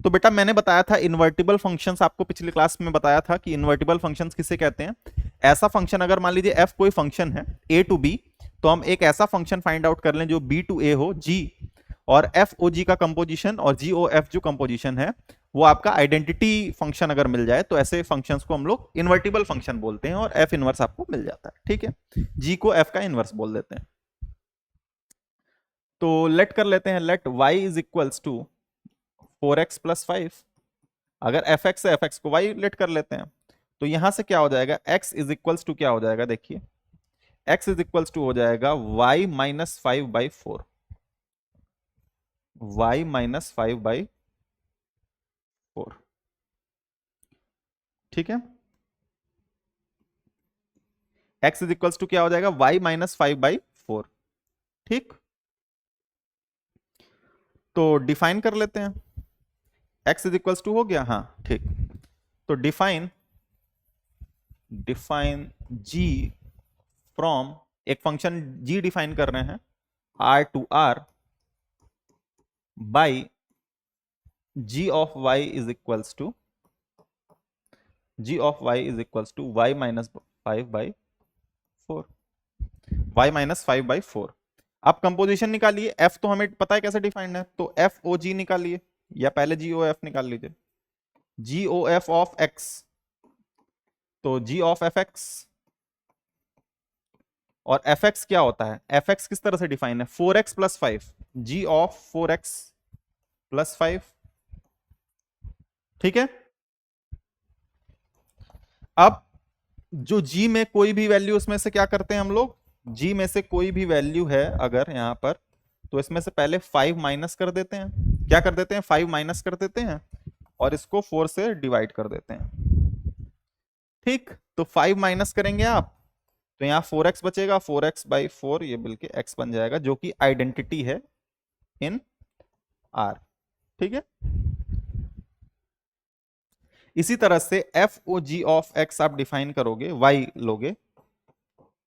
तो बेटा मैंने बताया था invertible functions, आपको पिछली class में बताया था कि इन्वर्टिबल फंक्शंस किसे कहते हैं। ऐसा फंक्शन अगर मान लीजिए f कोई फंक्शन है a टू b, तो हम एक ऐसा फंक्शन फाइंड आउट कर लें जो b टू a हो g, और एफ ओ जी का कंपोजिशन और जी ओ एफ जो कंपोजिशन है वो आपका आइडेंटिटी फंक्शन अगर मिल जाए, तो ऐसे फंक्शंस को हम लोग इन्वर्टिबल फंक्शन बोलते हैं, और एफ इनवर्स आपको मिल जाता है। ठीक है, जी को एफ का इनवर्स बोल देते हैं। तो लेट कर लेते हैं, let y is equals to 4x plus 5। अगर एफ एक्स है, एफ एक्स को y लेट कर लेते हैं, तो यहां से क्या हो जाएगा, x इज इक्वल्स टू क्या हो जाएगा, देखिए x इज इक्वल्स टू हो जाएगा y माइनस 5/4, y माइनस 5/4। ठीक है, x इज इक्वल्स टू क्या हो जाएगा, y माइनस 5/4। ठीक, तो डिफाइन कर लेते हैं, x इज इक्वल्स टू हो गया, हाँ ठीक। तो डिफाइन डिफाइन g फ्रॉम, एक फंक्शन g डिफाइन कर रहे हैं r to r by g of y is equals to y minus 5/4, y minus 5/4। अब कंपोजिशन निकालिए, f तो हमें पता है कैसे डिफाइंड है, तो एफ ओ जी निकालिए, या पहले जी ओ एफ निकाल लीजिए। जी ओ एफ ऑफ x, तो g ऑफ एफ एक्स, और एफ एक्स क्या होता है, एफ एक्स किस तरह से डिफाइन है, 4x plus 5, ji of 4x plus 5। ठीक है, अब जो g में कोई भी वैल्यू, उसमें से क्या करते हैं हम लोग, g में से कोई भी वैल्यू है अगर यहां पर, तो इसमें से पहले 5 माइनस कर देते हैं। क्या कर देते हैं, 5 माइनस कर देते हैं और इसको 4 से डिवाइड कर देते हैं। ठीक, तो 5 माइनस करेंगे आप, तो यहाँ 4x बचेगा, 4x/4 ये बिल्कुल x बन जाएगा, जो कि आइडेंटिटी है इन R। ठीक है, इसी तरह से f o g of x आप डिफाइन करोगे, y लोगे,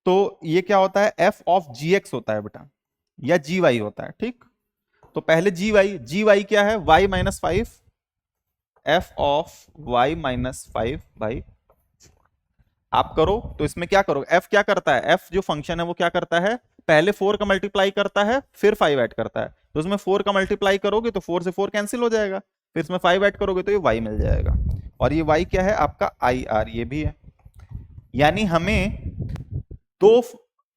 तो ये क्या होता है, f ऑफ जी एक्स होता है बेटा, या जी वाई होता है। ठीक, तो पहले जी वाई क्या है, y minus 5, F of y minus 5/, आप करो तो इसमें क्या करोगे, f क्या करता है, f जो फंक्शन है वो क्या करता है, पहले 4 का मल्टीप्लाई करता है फिर 5 ऐड करता है, तो उसमें 4 का मल्टीप्लाई करोगे तो 4 से 4 कैंसिल हो जाएगा, फिर इसमें 5 ऐड करोगे तो ये y मिल जाएगा, और ये y क्या है आपका IR, ये भी है। यानी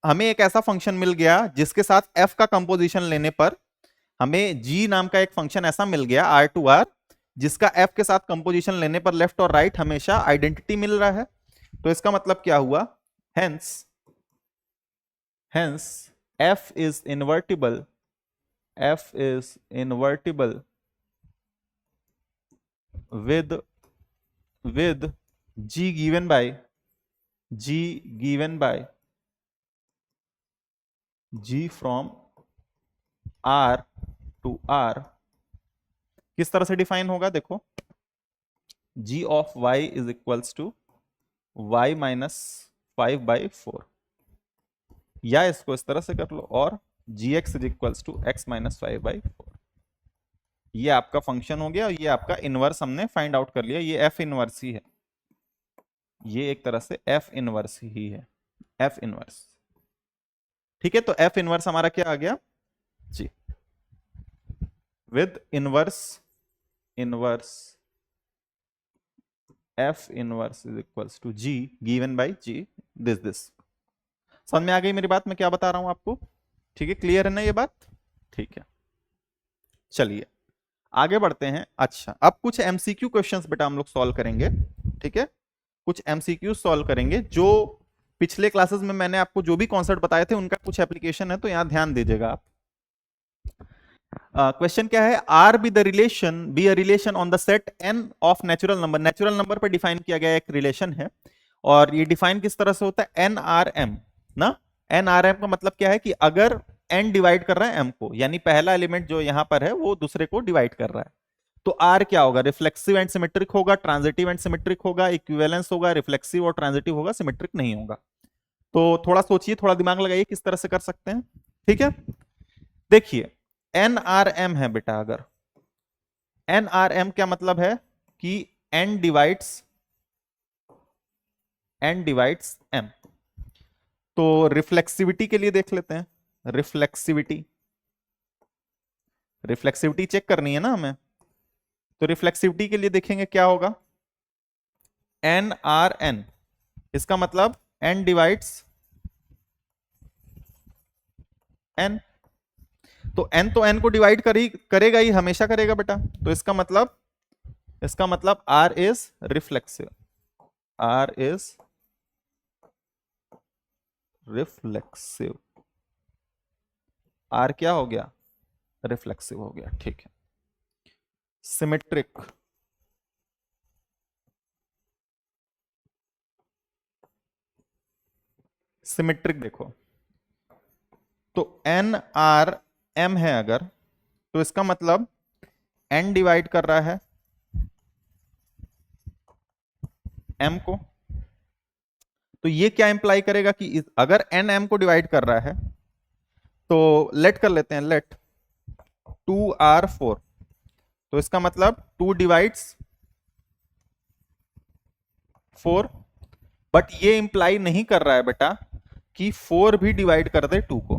हमें एक ऐसा फंक्शन मिल गया जिसके साथ f का कंपोजिशन लेने पर हमें g नाम का एक फंक्शन ऐसा मिल गया r टू r, जिसका f के साथ कंपोजिशन लेने पर लेफ्ट और राइट हमेशा आइडेंटिटी मिल रहा है। तो इसका मतलब क्या हुआ, hence f is invertible with g given by g from R to R किस तरह से डिफाइन होगा, देखो g of y is equals to y minus 5/4, या इसको इस तरह से कर लो, और gx is equals to x minus 5/4। ये आपका फंक्शन हो गया और ये आपका इनवर्स हमने फाइंड आउट कर लिया, ये f इनवर्स ही है, ये एक तरह से f इनवर्स ही है, f इनवर्स। ठीक है, तो f इनवर्स हमारा क्या आ गया g, with inverse f inverse is equals to g given by g this. समझ में आ गई मेरी बात, मैं क्या बता रहा हूं आपको? ठीक है, क्लियर है ना ये बात? ठीक है, चलिए आगे बढ़ते हैं। अच्छा, अब कुछ एमसीक्यू क्वेश्चंस बेटा हम लोग सॉल्व करेंगे। ठीक है, कुछ एमसीक्यू सॉल्व करेंगे, जो पिछले क्लासेस में मैंने आपको जो भी कॉन्सेप्ट बताए थे उनका कुछ एप्लीकेशन है, तो यहां ध्यान दीजिएगा आप। क्वेश्चन क्या है, R be a relation on the set N of natural number. Natural number पर डिफाइन किया गया एक रिलेशन है, और ये डिफाइन किस तरह से होता है, एन आर एम ना। एन आर एम का मतलब क्या है कि अगर एन डिवाइड कर रहा है एम को, यानी पहला एलिमेंट जो यहां पर है वो दूसरे को डिवाइड कर रहा है, तो आर क्या होगा, रिफ्लेक्सिव एंड सिमेट्रिक होगा, ट्रांजिटिव एंड सिमेट्रिक होगा, इक्विवेलेंस होगा, रिफ्लेक्सिव और ट्रांजिटिव होगा, सिमेट्रिक नहीं होगा। तो थोड़ा सोचिए, थोड़ा दिमाग लगाइए किस तरह से कर सकते हैं। ठीक है, देखिए एन आर एम है बेटा, अगर एन आर एम क्या मतलब है कि एन डिवाइड्स एम। तो रिफ्लेक्सिविटी के लिए देख लेते हैं, रिफ्लेक्सिविटी चेक करनी है ना हमें, तो रिफ्लेक्सिविटी के लिए देखेंगे क्या होगा, एन आर एन, इसका मतलब एन डिवाइड्स एन, तो एन को डिवाइड करेगा ही, हमेशा करेगा बेटा, तो इसका मतलब आर इज रिफ्लेक्सिव, आर क्या हो गया, रिफ्लेक्सिव हो गया। ठीक है, सिमेट्रिक देखो, तो एन आर एम है अगर, तो इसका मतलब एन डिवाइड कर रहा है एम को, तो ये क्या इंप्लाई करेगा कि अगर एन एम को डिवाइड कर रहा है, तो लेट कर लेते हैं, लेट 2r4, तो इसका मतलब 2 डिवाइड्स 4, बट ये इंप्लाई नहीं कर रहा है बेटा कि 4 भी डिवाइड कर दे 2 को।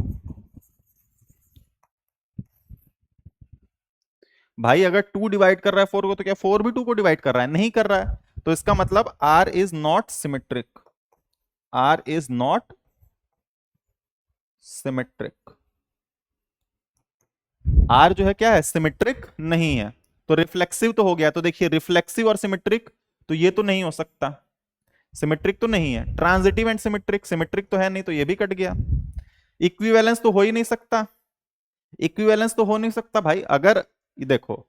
भाई अगर 2 डिवाइड कर रहा है 4 को, तो क्या 4 भी 2 को डिवाइड कर रहा है? नहीं कर रहा है, तो इसका मतलब R is not symmetric, R जो है क्या है, सिमेट्रिक नहीं है। तो रिफ्लेक्सिव तो हो गया, तो देखिए रिफ्लेक्सिव और सिमेट्रिक, तो ये तो नहीं हो सकता, सिमेट्रिक तो नहीं है। ट्रांजिटिव एंड सिमेट्रिक तो है नहीं, तो ये भी कट गया। इक्विवेलेंस तो हो ही नहीं सकता, भाई। अगर देखो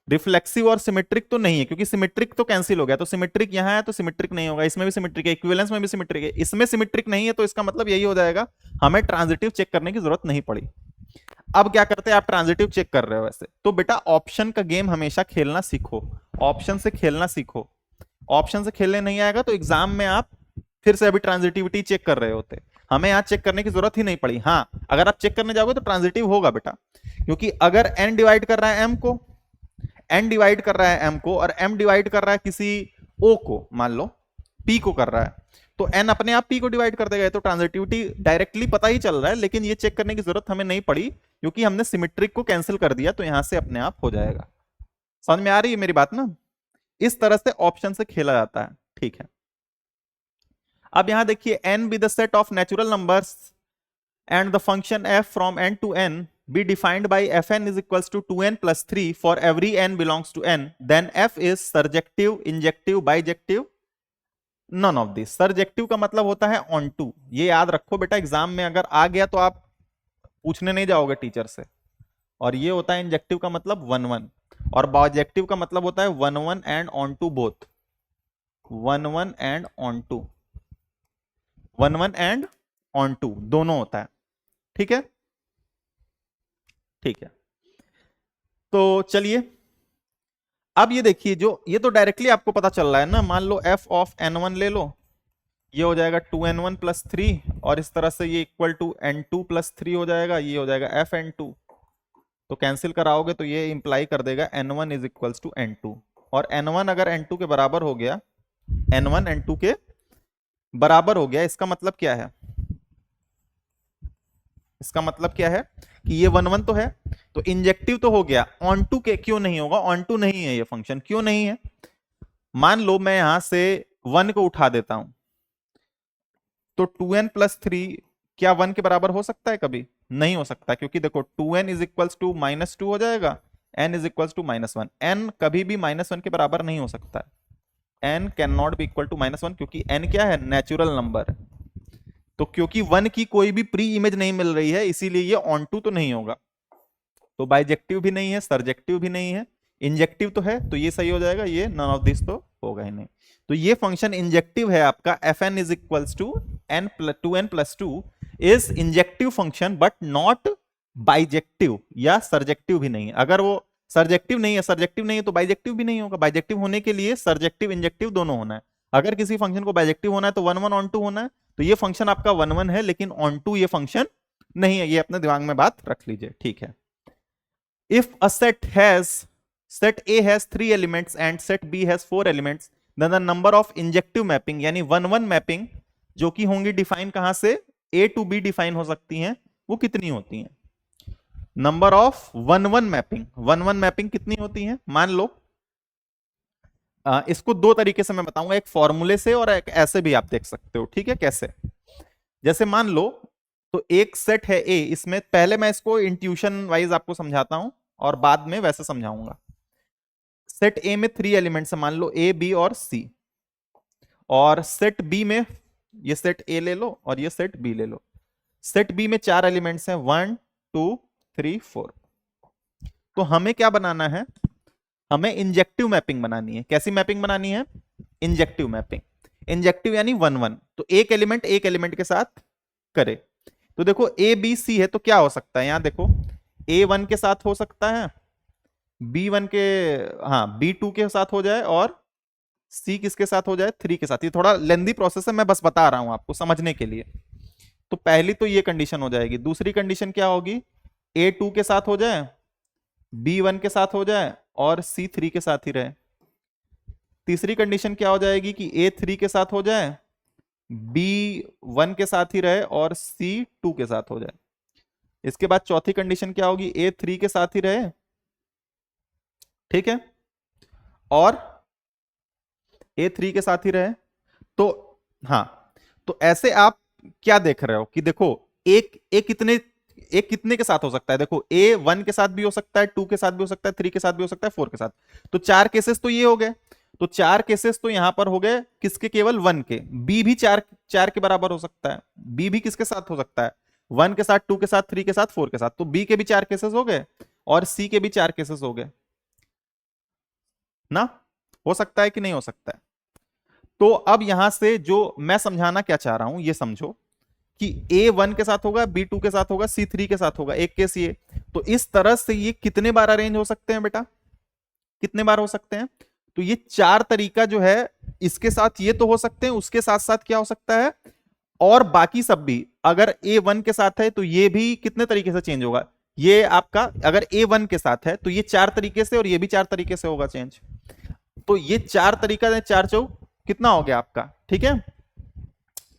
रिफ्लेक्सिव और सिमेट्रिक तो नहीं है, क्योंकि सिमेट्रिक तो कैंसिल हो गया, तो सिमेट्रिक यहां है तो सिमेट्रिक नहीं होगा, इसमें भी सिमेट्रिक है, इक्विवेलेंस में भी सिमेट्रिक है, इसमें सिमेट्रिक नहीं है, तो इसका मतलब यही हो जाएगा, हमें ट्रांजिटिव चेक करने की जरूरत नहीं पड़ी। अब क्या करते हैं, आप ट्रांजिटिव चेक कर रहे हो वैसे, तो बेटा ऑप्शन का गेम हमेशा खेलना सीखो, ऑप्शन से खेलना सीखो। ऑप्शन से खेलने नहीं आएगा तो एग्जाम में आप फिर से अभी ट्रांजिटिविटी चेक कर रहे होते, हमें यहां चेक करने की जरूरत ही नहीं पड़ी। हाँ, अगर आप चेक करने जाओगे तो ट्रांजिटिव होगा बेटा, क्योंकि अगर n डिवाइड कर रहा है m को, और m डिवाइड कर रहा है किसी o को, मान लो p को कर रहा है, तो n अपने आप p को डिवाइड कर देगा, तो ट्रांजिटिविटी डायरेक्टली पता ही चल रहा है, लेकिन ये चेक करने की जरूरत हमें नहीं पड़ी, क्योंकि हमने सिमेट्रिक को कैंसिल कर दिया, तो यहां से अपने आप हो जाएगा। समझ में आ रही है मेरी बात ना? इस तरह से ऑप्शन से खेला जाता है। ठीक है, अब यहां देखिए, n be the set of natural numbers and the function f from n to n be defined by fn is equals to 2n plus 3 for every n belongs to n, then f is surjective, injective, bijective, none of this। surjective का मतलब होता है on to, ये याद रखो बेटा, exam में अगर आ गया तो आप पूछने नहीं जाओगे टीचर से। और ये होता है इंजेक्टिव का मतलब 1 1, और बाइजेक्टिव का मतलब होता है 1 1 and onto both, 1 1 and onto, 1 1 and onto दोनों होता है। ठीक है, ठीक है। तो चलिए अब ये देखिए, जो ये तो डायरेक्टली आपको पता चल रहा है ना, मान लो f ऑफ n1 ले लो, ये हो जाएगा 2n1 प्लस 3, और इस तरह से ये इक्वल टू n2 प्लस 3 हो जाएगा, ये हो जाएगा fn2। तो कैंसिल कराओगे तो ये इंप्लाई कर देगा n1 is equals to n2, और n1 अगर n2 के बराबर हो गया, n1 n2 के बराबर हो गया, इसका मतलब क्या है, इसका मतलब क्या है कि ये 1 1 तो है, तो इंजेक्टिव तो हो गया, ऑन टू के क्यों नहीं होगा, ऑन टू नहीं है ये फंक्शन, क्यों नहीं है, मान लो मैं यहां से 1 को उठा देता हूं, तो 2n प्लस 3 क्या 1 के बराबर हो सकता है कभी, नहीं हो सकता, क्योंकि देखो 2n इज इक्वल्स टू -2 हो जाएगा, n is equals to -1, n कभी भी -1 के बराबर नहीं हो सकता है, n can not be equal to -1, क्योंकि n क्या है, नेचुरल नंबर। तो क्योंकि 1 की कोई भी प्री इमेज नहीं मिल रही है, इसीलिए ये ऑन टू तो नहीं होगा, तो बाइजेक्टिव भी नहीं है, सरजेक्टिव भी नहीं है, इंजेक्टिव तो है, तो ये सही हो जाएगा, ये नन ऑफ दिस तो होगा ही नहीं। तो ये फंक्शन इंजेक्टिव है आपका, f n is equals to n to n plus two is injective function, but not bijective या सरजेक्टिव भी नहीं है। अगर वो सरजेक्टिव नहीं है, सरजेक्टिव नहीं है तो बाइजेक्टिव भी नहीं होगा। बाइजेक्टिव होने के लिए सरजेक्टिव इंजेक्टिव दोनों होना है। अगर किसी फंक्शन को बाइजेक्टिव होना है तो 1 1 ऑन टू होना है, तो ये फंक्शन आपका 1 1 है, लेकिन ऑन टू ये फंक्शन नहीं है, ये अपने दिमाग में बात रख लीजिए, ठीक है। If a set A has 3 elements and set B has 4 elements, then the number of injective mapping यानी 1 1 मैपिंग जो कि होंगी डिफाइन कहां से, A to B डिफाइन हो सकती हैं, वो कितनी होती हैं? नंबर ऑफ 1 1 मैपिंग, 1 1 मैपिंग कितनी होती हैं? मान लो इसको दो तरीके से मैं बताऊंगा, एक फॉर्मूले से और एक ऐसे भी आप देख सकते हो, ठीक है। कैसे? जैसे मान लो तो एक सेट है ए, इसमें पहले मैं इसको इंट्यूशन वाइज आपको समझाता हूं और बाद में वैसे समझाऊंगा। सेट ए में 3 एलिमेंट्स है, मान लो ए बी और सी, और सेट बी में ये सेट ए ले लो और ये सेट बी ले लो। सेट बी में 4 एलिमेंट्स हैं, 1 2 3 4। तो हमें क्या बनाना है, हमें इंजेक्टिव मैपिंग बनानी है। कैसी मैपिंग बनानी है? Injective mapping. इंजेक्टिव यानी 1 1, तो एक एलिमेंट के साथ करे। तो देखो ए बी सी है, तो क्या हो सकता है, यहां देखो ए 1 के साथ हो सकता है, बी 1 के, हाँ बी 2 के साथ हो जाए, और सी किसके साथ हो जाए, 3 के साथ। ये थोड़ा लेंदी प्रोसेस है, मैं बस बता रहा हूं आपको समझने के लिए। तो पहली तो ये कंडीशन हो जाएगी। दूसरी कंडीशन क्या होगी, ए 2 के साथ हो जाए, बी 1 के साथ हो जाए, और सी 3 के साथ ही रहे। तीसरी कंडीशन क्या हो जाएगी कि ए 3 के साथ हो जाए, बी 1 के साथ ही रहे, और सी 2 के साथ हो जाए। इसके बाद चौथी कंडीशन क्या होगी, ए 3 के साथ ही रहे, ठीक है, और ए 3 के साथ ही रहे। तो हाँ, तो ऐसे आप क्या देख रहे हो कि देखो एक कितने के साथ हो सकता है, देखो ए 1 के साथ भी हो सकता है, 2 के साथ भी हो सकता है, 3 के साथ भी हो सकता है, 4 के साथ। तो 4 केसेस तो ये हो गए। तो 4 केसेस तो यहां पर हो गए किसके, केवल 1 के। बी भी 4 के बराबर हो सकता है, बी भी किसके साथ हो सकता है, 1 के साथ, 2 के साथ, 3 के साथ, 4 के साथ। तो बी के भी 4 केसेस हो गए, और सी के भी 4 केसेस हो गए ना। हो सकता है कि नहीं हो सकता है? तो अब यहां से जो मैं समझाना क्या चाह रहा हूं, ये समझो कि ए 1 के साथ होगा, बी 2 के साथ होगा, सी 3 के साथ होगा, एक केस ये। तो इस तरह से ये कितने बार अरेंज हो सकते हैं बेटा, कितने बार हो सकते हैं? तो ये 4 तरीका जो है, इसके साथ ये तो हो सकते हैं, उसके साथ साथ क्या हो सकता है, और बाकी सब भी। अगर ए 1 के साथ है तो ये भी कितने तरीके से चेंज होगा, ये आपका अगर ए 1 के साथ है तो ये 4 तरीके से, और ये भी 4 तरीके से होगा चेंज। तो ये 4 तरीका, 4 चौक कितना हो गया आपका, ठीक है।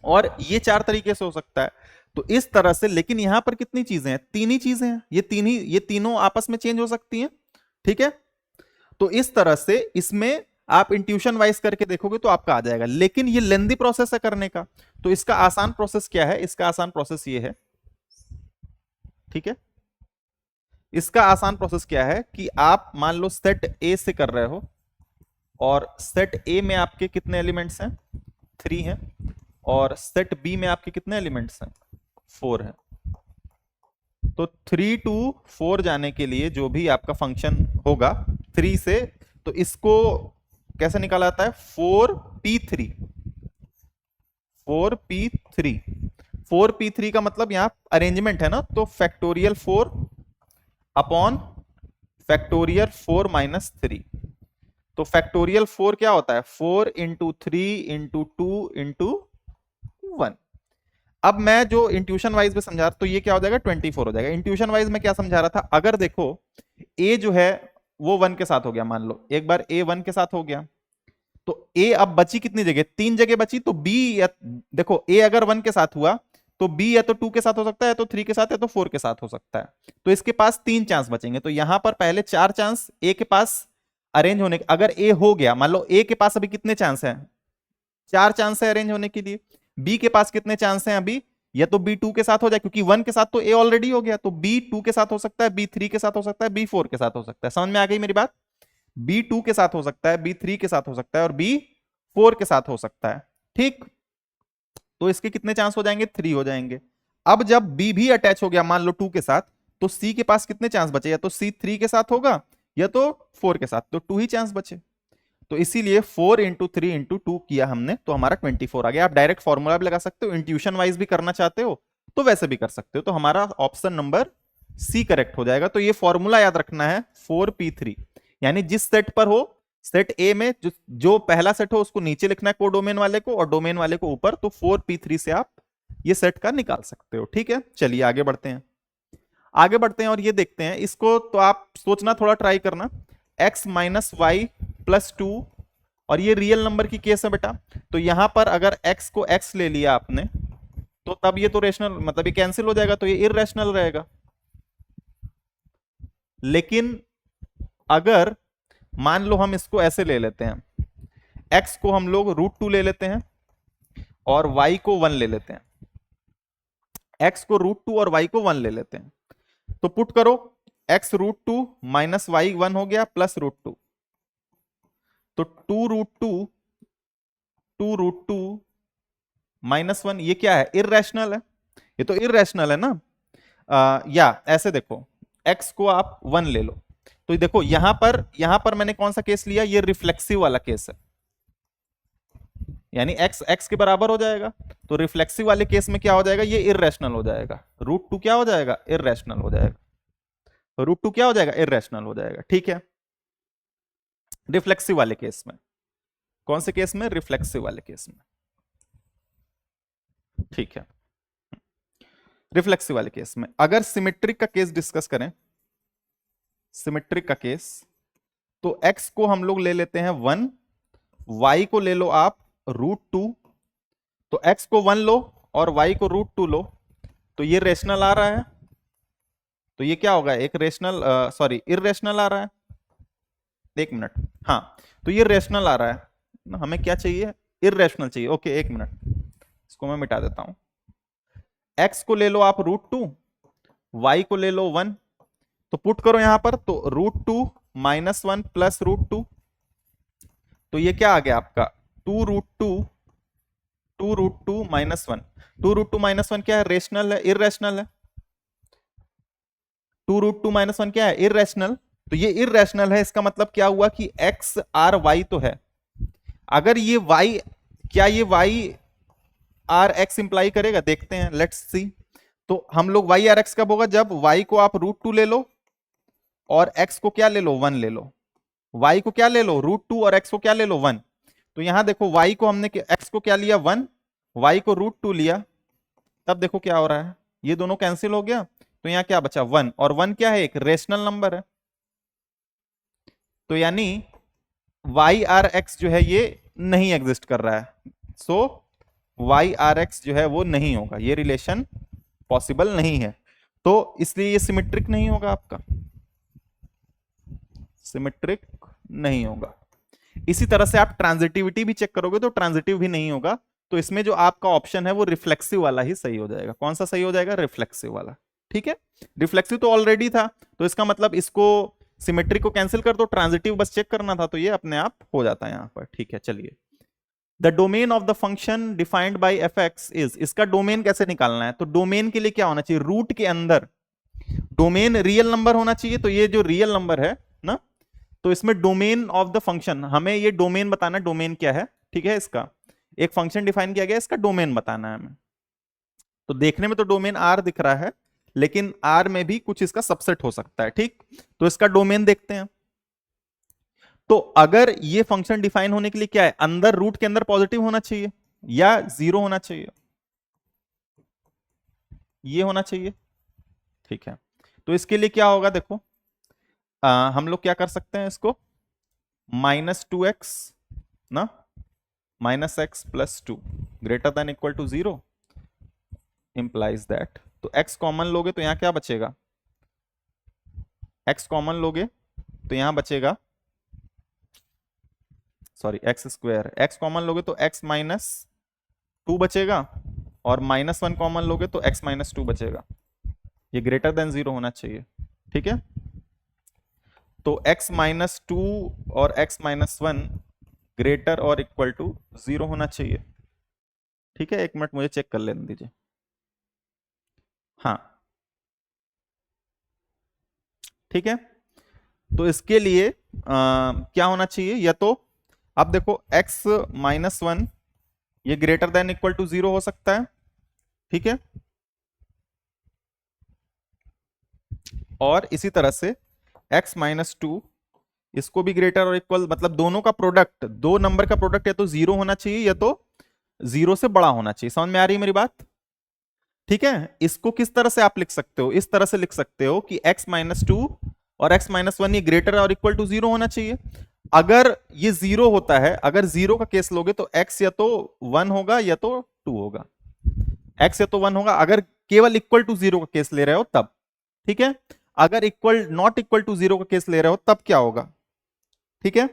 और ये 4 तरीके से हो सकता है। तो इस तरह से, लेकिन यहां पर कितनी चीजें हैं, 3 ही चीजें हैं, ये तीनों आपस में चेंज हो सकती हैं, ठीक है। तो इस तरह से इसमें आप इंट्यूशन वाइज करके देखोगे तो आपका आ जाएगा, लेकिन ये लेंदी प्रोसेस है करने का। तो इसका आसान प्रोसेस क्या है, इसका आसान प्रोसेस ये है, ठीक है। इसका आसान प्रोसेस क्या है कि आप मान लो सेट ए से कर रहे हो, और सेट ए में आपके कितने एलिमेंट्स हैं, 3 हैं, और सेट बी में आपके कितने एलिमेंट्स हैं, 4 हैं। तो 3 to 4 जाने के लिए जो भी आपका फंक्शन होगा 3 से, तो इसको कैसे निकाला जाता है, 4p3। 4p3, 4p3 का मतलब यहां अरेंजमेंट है ना, तो फैक्टोरियल 4 अपॉन फैक्टोरियल 4 माइनस 3। तो फैक्टोरियल 4 क्या होता है? 4 इंटू 3 इंटू 2 इंटू 1। अब मैं जो इंट्यूशन वाइज में समझा रहा, तो ये क्या हो जाएगा? 24 हो जाएगा। इंट्यूशन वाइज में क्या समझा रहा था? अगर देखो ए जो है वो 1 के साथ हो गया, मान लो एक बार ए 1 के साथ हो गया, तो ए अब बची कितनी जगह? 3 जगह बची। तो बी या देखो ए अगर 1 के साथ हुआ तो बी या तो 2 के साथ हो सकता है, तो 3 के साथ, या तो 4 के साथ हो सकता है। तो इसके पास 3 चांस बचेंगे। तो यहां पर पहले 4 चांस ए के पास अरेंज होने के, अगर ए हो गया, मान लो ए के पास अभी कितने चांस हैं? 4 चांस है अरेंज होने के लिए। बी के पास कितने चांस हैं अभी? या तो बी 2 के साथ हो जाए, क्योंकि 1 के साथ तो ए ऑलरेडी हो गया, तो बी 2 के साथ हो सकता है, बी 3 के साथ हो सकता है, बी 4 के साथ हो सकता है। समझ में आ गई मेरी बात? बी 2 के साथ हो सकता है, बी 3 के साथ हो सकता है, और बी 4 के साथ हो सकता है। ठीक, तो इसके कितने चांस हो जाएंगे? 3 हो जाएंगे। अब जब बी भी अटैच हो गया मान लो 2 के साथ, तो सी के पास कितने चांस बचे? या तो सी 3 के साथ होगा, या तो 4 के साथ, तो 2 ही चांस बचे। तो इसीलिए 4 इंटू 3 इंटू 2 किया हमने, तो हमारा 24 आ गया। आप डायरेक्ट फॉर्मूला भी लगा सकते हो, इंट्यूशन वाइज भी करना चाहते हो तो वैसे भी कर सकते हो। तो हमारा ऑप्शन नंबर सी करेक्ट हो जाएगा। तो ये फॉर्मूला याद रखना है, 4p3, यानी जिस सेट पर हो, सेट ए में जो पहला सेट हो उसको नीचे लिखना है कोडोमेन वाले को, और डोमेन वाले को ऊपर। तो 4p3 से आप ये सेट का निकाल सकते हो। ठीक है, चलिए आगे बढ़ते हैं। आगे बढ़ते हैं और ये देखते हैं इसको। तो आप सोचना, थोड़ा ट्राई करना। x माइनस वाई प्लस 2, और ये रियल नंबर की केस है बेटा। तो यहां पर अगर x को x ले लिया आपने, तो तब ये तो रेशनल, मतलब ये कैंसिल हो जाएगा, तो ये इररेशनल रहेगा। लेकिन अगर मान लो हम इसको ऐसे ले लेते हैं, x को हम लोग √2 ले लेते हैं और y को 1 ले लेते हैं। x को √2 और y को 1 ले लेते हैं, तो पुट करो, x √2 माइनस वाई 1 हो गया, प्लस √2। तो 2√2 माइनस 1, ये क्या है? इररेशनल है। ये तो इररेशनल है ना। या ऐसे देखो, x को आप 1 ले लो, तो देखो यहां पर मैंने कौन सा केस लिया? ये रिफ्लेक्सिव वाला केस है, यानी x x के बराबर हो जाएगा। तो रिफ्लेक्सिव वाले केस में क्या हो जाएगा? ये इररेशनल हो जाएगा। √2 क्या हो जाएगा? इररेशनल हो जाएगा। तो √2 क्या हो जाएगा? इररेशनल हो जाएगा। ठीक है, रिफ्लेक्सिव वाले केस में। कौन से केस में? रिफ्लेक्सिव वाले केस में। ठीक है, रिफ्लेक्सिव वाले केस में। अगर सिमेट्रिक का केस डिस्कस करें, सिमेट्रिक का केस, तो x को हम लोग ले लेते हैं 1, y को ले लो आप √2। तो x को 1 लो और y को √2 लो, तो ये रेशनल आ रहा है। तो ये क्या होगा? एक रेशनल, सॉरी इररेशनल आ रहा है। एक मिनट, हाँ, तो ये रेशनल आ रहा है ना। हमें क्या चाहिए? इररेशनल चाहिए। ओके, एक मिनट, इसको मैं मिटा देता हूं। x को ले लो आप √2, y को ले लो 1, तो पुट करो यहां पर, तो √2 माइनस 1 प्लस √2, तो ये क्या आ गया आपका? 2√2 माइनस 1। 2√2 माइनस 1 क्या है? रेशनल है, इररेशनल है। 2√2 माइनस 1 क्या है? इररेशनल। तो ये इररेशनल है, इसका मतलब क्या हुआ कि x r y तो है। अगर ये y, क्या ये y r x इंप्लाई करेगा? देखते हैं, लेट्स सी। तो हम लोग y r x कब होगा? जब y को आप √2 ले लो और x को क्या ले लो? 1 ले लो। y को क्या ले लो? √2, और x को क्या ले लो? 1। तो यहां देखो, y को हमने x को क्या लिया? 1, y को √2 लिया, तब देखो क्या हो रहा है, ये दोनों कैंसिल हो गया। तो यहां क्या बचा? 1, और 1 क्या है? एक रेशनल नंबर है। तो यानी वाई आर एक्स जो है ये नहीं एग्जिस्ट कर रहा है। सो वाई आर एक्स जो है वो नहीं होगा, ये रिलेशन पॉसिबल नहीं है। तो इसलिए ये सिमेट्रिक नहीं होगा, आपका सिमेट्रिक नहीं होगा। इसी तरह से आप ट्रांजिटिविटी भी चेक करोगे तो ट्रांजिटिव भी नहीं होगा। तो इसमें जो आपका ऑप्शन है वो रिफ्लेक्सिव वाला ही सही हो जाएगा। कौन सा सही हो जाएगा? रिफ्लेक्सिव वाला। ठीक है, रिफ्लेक्सिव तो ऑलरेडी था, तो इसका मतलब इसको सिमेट्रिक को कैंसिल कर दो, ट्रांजिटिव बस चेक करना था, तो ये अपने आप हो जाता है यहां पर। ठीक है, चलिए। The domain of the function defined by F X is, इसका डोमेन कैसे निकालना है? तो डोमेन के लिए क्या होना चाहिए? रूट के अंदर डोमेन रियल नंबर होना चाहिए। तो ये जो रियल नंबर है ना, तो इसमें डोमेन ऑफ द फंक्शन, हमें ये डोमेन बताना, डोमेन क्या है। ठीक है, इसका एक फंक्शन डिफाइन किया गया, इसका डोमेन बताना है हमें। तो देखने में तो डोमेन आर दिख रहा है, लेकिन आर में भी कुछ इसका सबसेट हो सकता है। ठीक, तो इसका डोमेन देखते हैं। तो अगर ये फंक्शन डिफाइन होने के लिए क्या है, अंदर रूट के अंदर पॉजिटिव होना चाहिए या जीरो होना चाहिए, ये होना चाहिए। ठीक है, तो इसके लिए क्या होगा देखो, हम लोग क्या कर सकते हैं इसको, -2x ना, -x + 2 greater than equal to 0 implies that, तो x कॉमन लोगे तो यहां क्या बचेगा, x कॉमन लोगे तो यहां बचेगा, सॉरी x², x कॉमन लोगे तो x - 2 बचेगा, और -1 कॉमन लोगे तो x - 2 बचेगा। ये ग्रेटर देन 0 होना चाहिए। ठीक है, तो x - 2 और x - 1 ग्रेटर और इक्वल टू 0 होना चाहिए। ठीक है, एक मिनट मुझे चेक कर लेने दीजिए। हाँ, ठीक है, तो इसके लिए क्या होना चाहिए, या तो अब देखो x - 1 ये ग्रेटर देन इक्वल टू 0 हो सकता है। ठीक है, और इसी तरह से x - 2 इसको भी ग्रेटर और इक्वल, मतलब दोनों का प्रोडक्ट, दो नंबर का प्रोडक्ट या तो 0 होना चाहिए या तो 0 से बड़ा होना चाहिए। समझ में आ रही है मेरी बात? ठीक है, इसको किस तरह से आप लिख सकते हो, इस तरह से लिख सकते हो कि x - 2 और x - 1 ये ग्रेटर और इक्वल टू 0 होना चाहिए। अगर ये 0 होता है, अगर 0 का केस लोगे तो x या तो 1 होगा या तो 2 होगा, x या तो 1 होगा अगर केवल इक्वल टू 0 का केस ले रहे हो तब। ठीक है, अगर इक्वल नॉट इक्वल टू 0 का केस ले रहे हो तब क्या होगा। ठीक है,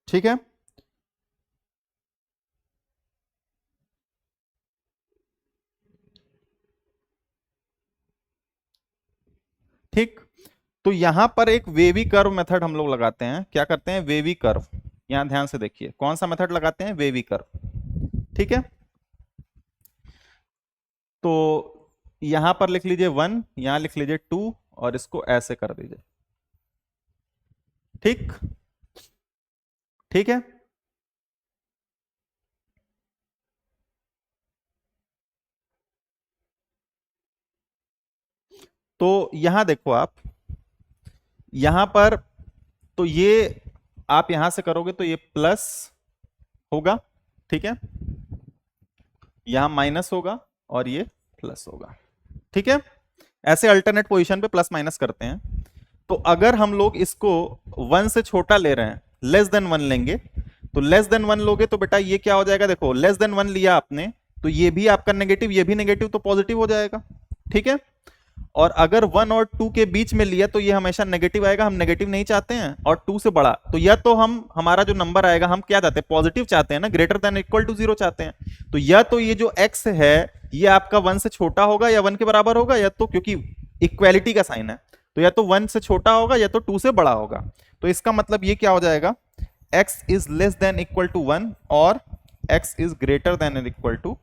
ठीक है, ठीक। तो यहां पर एक वेवी कर्व मेथड हम लोग लगाते हैं। क्या करते हैं, वेवी कर्व। यहां ध्यान से देखिए कौन सा मेथड लगाते हैं, वेवी कर्व। ठीक है, तो यहां पर लिख लीजिए 1, यहां लिख लीजिए 2, और इसको ऐसे कर दीजिए। ठीक, ठीक है, तो यहां देखो आप, यहां पर तो ये आप यहां से करोगे तो ये प्लस होगा। ठीक है, यहां माइनस होगा और ये प्लस होगा। ठीक है, ऐसे अल्टरनेट पोजीशन पे प्लस माइनस करते हैं। तो अगर हम लोग इसको 1 से छोटा ले रहे हैं, लेस देन 1 लेंगे, तो लेस देन 1 लोगे तो बेटा ये क्या हो जाएगा, देखो लेस देन 1 लिया आपने तो ये भी आपका नेगेटिव, ये भी नेगेटिव, तो पॉजिटिव हो जाएगा। ठीक है, और अगर 1 और 2 के बीच में लिया तो ये हमेशा नेगेटिव आएगा, हम नेगेटिव नहीं चाहते हैं, और 2 से बड़ा, तो या तो हम हमारा जो नंबर आएगा हम क्या चाहते हैं, पॉजिटिव चाहते हैं ना, ग्रेटर देन इक्वल टू 0 चाहते हैं। तो या तो ये जो x है ये आपका 1 से छोटा होगा या 1 के बराबर होगा, या तो क्योंकि इक्वेलिटी का साइन है तो या तो 1 से छोटा होगा या तो 2 से बड़ा होगा। तो इसका मतलब ये क्या हो जाएगा, x is less than equal to 1 और x is greater than equal to,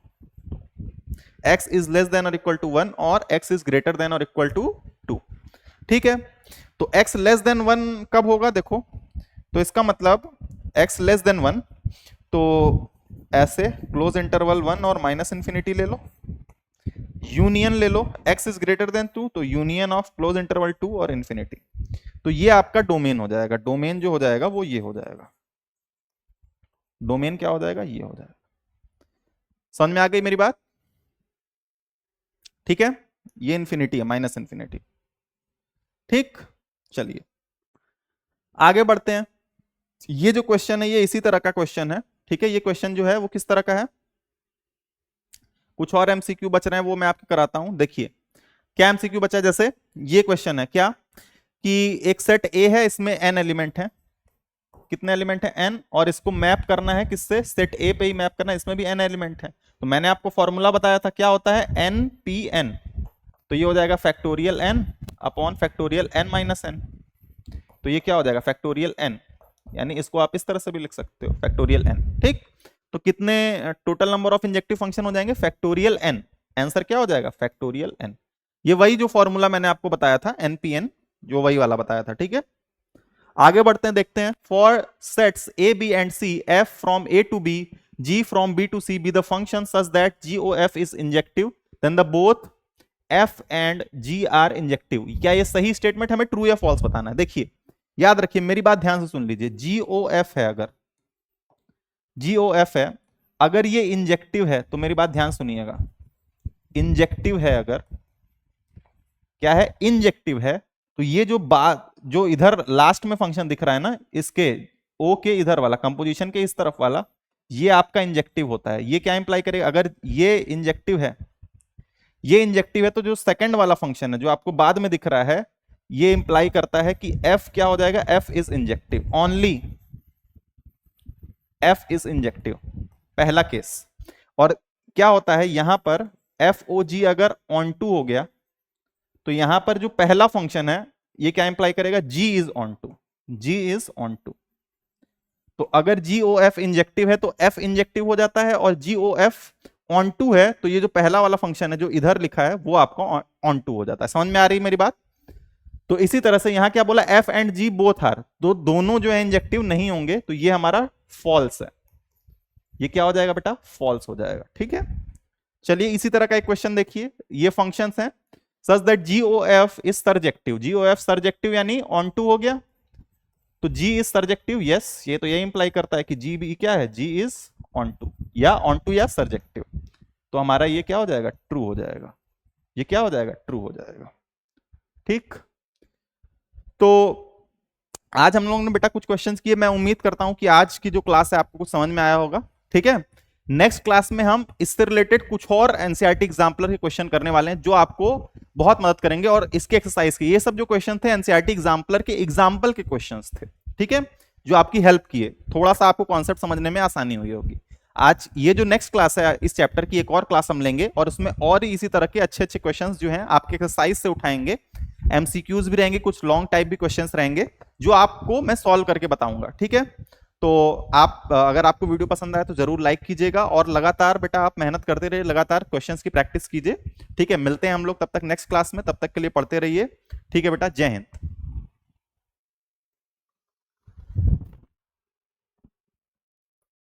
x is less than और इक्वल टू 1 और x इज ग्रेटर देन और इक्वल टू 2। ठीक है, तो x लेस देन 1 कब होगा देखो, तो इसका मतलब x लेस देन 1, तो ऐसे क्लोज इंटरवल 1 और माइनस इंफिनिटी ले लो, यूनियन ले लो, x इज ग्रेटर देन 2 तो यूनियन ऑफ क्लोज इंटरवल 2 और इंफिनिटी। तो ये आपका डोमेन हो जाएगा, डोमेन जो हो जाएगा वो ये हो जाएगा, डोमेन क्या हो जाएगा, ये हो जाएगा। समझ में आ गई मेरी बात? ठीक है, ये इंफिनिटी है, माइनस इंफिनिटी। ठीक, चलिए आगे बढ़ते हैं। ये जो क्वेश्चन है ये इसी तरह का क्वेश्चन है। ठीक है, ये क्वेश्चन जो है वो किस तरह का है, कुछ और एमसीक्यू बच रहे हैं वो मैं आपको कराता हूं। देखिए क्या एमसीक्यू बचा है, जैसे ये क्वेश्चन है क्या कि एक सेट ए है, इसमें n एलिमेंट है, कितने एलिमेंट है n, और इसको मैप करना है किससे, सेट ए पे ही मैप करना है, इसमें भी n एलिमेंट है। तो मैंने आपको फॉर्मूला बताया था, क्या होता है, n p n, तो ये हो जाएगा factorial n upon factorial n minus n। तो ये क्या हो जाएगा, फैक्टोरियल n, यानी इसको आप इस तरह से भी लिख सकते हो, फैक्टोरियल n। ठीक, तो कितने total number of injective function हो जाएंगे, फैक्टोरियल n, आंसर क्या हो जाएगा, फैक्टोरियल n। ये वही जो फॉर्मूला मैंने आपको बताया था npn, जो वही वाला बताया था। ठीक है, आगे बढ़ते हैं, देखते हैं। For sets A B and C, f from A to B, g from B to C be the function such that g o f is injective, then the both f and g are injective. क्या ये सही statement? हमें true या false बताना है। देखिए, याद रखिए, मेरी बात ध्यान से सुन लीजिए। जी ओ एफ है, अगर जी ओ एफ है, अगर ये इंजेक्टिव है, तो मेरी बात ध्यान सुनिएगा, इंजेक्टिव है, अगर क्या है, इंजेक्टिव है, तो ये जो बात, जो इधर लास्ट में फंक्शन दिख रहा है ना, इसके ओ के इधर वाला, कंपोजिशन के इस तरफ वाला, ये आपका इंजेक्टिव होता है। ये क्या इंप्लाई करेगा? अगर ये इंजेक्टिव है, ये इंजेक्टिव है, तो जो सेकंड वाला फंक्शन है जो आपको बाद में दिख रहा है, ये इंप्लाई करता है कि एफ क्या हो जाएगा? F is injective, only F is injective, पहला केस। और क्या होता है यहां पर, एफ ओ जी अगर ऑन टू हो गया, तो यहां पर जो पहला फंक्शन है ये क्या इंप्लाई करेगा? G is onto, g is onto. तो अगर जी ओ एफ इंजेक्टिव है तो एफ इंजेक्टिव हो जाता है, और g o F on to है तो ये जो पहला वाला फंक्शन है जो इधर लिखा है वो आपका ऑन टू हो जाता है। समझ में आ रही है मेरी बात? तो इसी तरह से यहां क्या बोला? F and g both are, तो दोनों जो है इंजेक्टिव नहीं होंगे, तो ये हमारा फॉल्स है। ये क्या हो जाएगा बेटा? फॉल्स हो जाएगा। ठीक है, चलिए इसी तरह का एक क्वेश्चन देखिए। ये फंक्शंस हैं such that g o f is surjective, g o f surjective यानी ऑन टू हो गया, तो जी इज सर्जेक्टिव, यस, ये तो ये इंप्लाई करता है कि जी भी क्या है? जी इज ऑन टू, या ऑन टू या सर्जेक्टिव। तो हमारा ये क्या हो जाएगा? ट्रू हो जाएगा। ये क्या हो जाएगा? ट्रू हो जाएगा। ठीक, तो आज हम लोगों ने बेटा कुछ क्वेश्चंस किए। मैं उम्मीद करता हूं कि आज की जो क्लास है आपको कुछ समझ में आया होगा। ठीक है, नेक्स्ट क्लास में हम इससे रिलेटेड कुछ और एनसीईआरटी एग्जाम्पलर के क्वेश्चन करने वाले हैं जो आपको बहुत मदद करेंगे, और इसके एक्सरसाइज के ये सब जो क्वेश्चन थे एनसीईआरटी एग्जाम्पलर के एग्जाम्पल के क्वेश्चंस थे। ठीक है, जो आपकी हेल्प किए, थोड़ा सा आपको कॉन्सेप्ट समझने में आसानी हुई होगी। आज ये जो नेक्स्ट क्लास है इस चैप्टर की, एक और क्लास हम लेंगे और उसमें और इसी तरह के अच्छे अच्छे क्वेश्चंस जो हैं आपके एक्सरसाइज से उठाएंगे। एमसीक्यूज भी रहेंगे, कुछ लॉन्ग टाइप भी क्वेश्चंस रहेंगे जो आपको मैं सॉल्व करके बताऊंगा। ठीक है, तो आप अगर आपको वीडियो पसंद आए तो जरूर लाइक कीजिएगा, और लगातार बेटा आप मेहनत करते रहिए, लगातार क्वेश्चंस की प्रैक्टिस कीजिए। ठीक है, मिलते हैं हम लोग तब तक नेक्स्ट क्लास में, तब तक के लिए पढ़ते रहिए। ठीक है बेटा, जय हिंद।